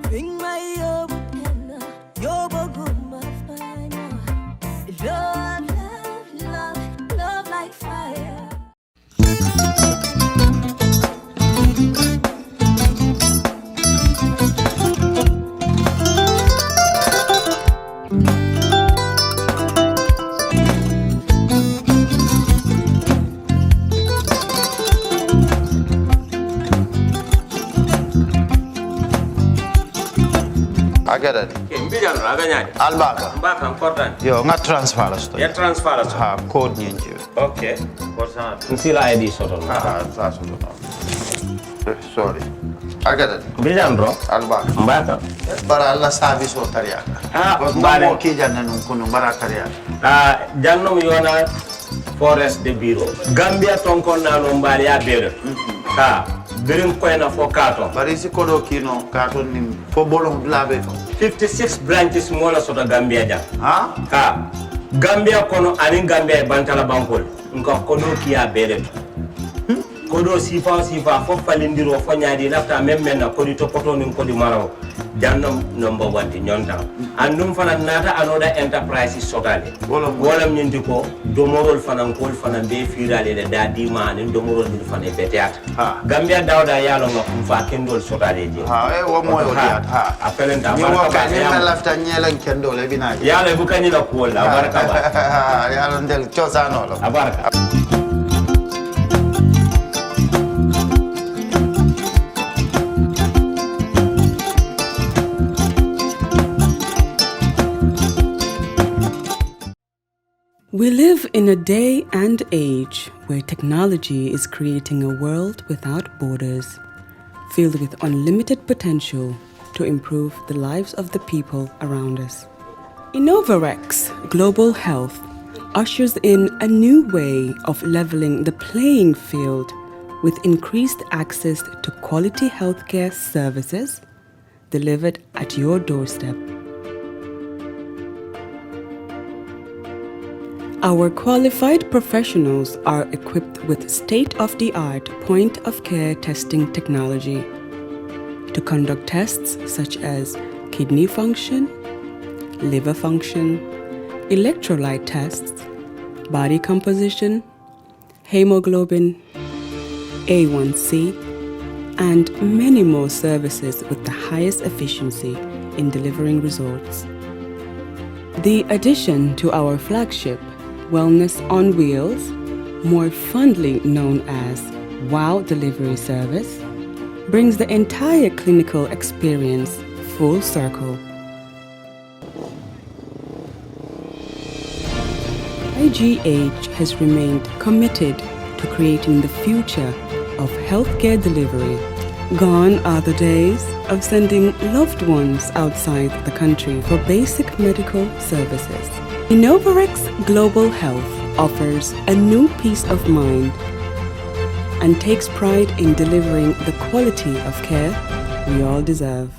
Bring my yobo gumba fire. Love, love, love, love like fire. I get it. Mbijan aganyadi. Albaka. Mbaka important. Yo, nga transfer la sto. Ya transfer la sto. Ha, code nyingi. Okay. Korsa. Nsila ID soto. Ah, sa soto. Sorry. I get it. Mbijan bro. Albaka. Mbaka. Bara alla service o tariya. Ah, mbare mo ki janna nun kono bara tariya. Ah, janno mi yona forest de bureau. Gambia tonkon na no mbari ya bere. Ha. Birim koyna fo kato. Bari si kodo kino kato ni fo bolong blabe to. 56 branches mola sota Gambia jam. Ha? Ha. Gambia kono ani Gambia bantala bankol. Nka kodo kiya bere to. Kodo sifa fo falindiro fo nyaadi lafta memmen na kodi to poto nin kodi maraw. Jannom number 1 ti nyonta. Andum fana nata anoda enterprise sotale. Wala nyindi ko domorol fana kol fana be firale de dadi ma nin domorol din fana be teat. Gambia dawda yalo nga kum fa kendol sotale je. Ha e wo moyo diat ha. Apelenta ni wo ka ni lafta nyelen kendol e bina. Yalo bu kanyi la ko la baraka ba. Yalo ndel chosano lo. Abaraka. We live in a day and age where technology is creating a world without borders, filled with unlimited potential to improve the lives of the people around us. Innovarex Global Health ushers in a new way of leveling the playing field with increased access to quality healthcare services delivered at your doorstep. Our qualified professionals are equipped with state-of-the-art point-of-care testing technology to conduct tests such as kidney function, liver function, electrolyte tests, body composition, hemoglobin, A1C, and many more services with the highest efficiency in delivering results. The addition to our flagship Wellness on Wheels, more fondly known as WOW Delivery Service, brings the entire clinical experience full circle. IGH has remained committed to creating the future of healthcare delivery. Gone are the days of sending loved ones outside the country for basic medical services. Innovarex Global Health offers a new peace of mind and takes pride in delivering the quality of care we all deserve.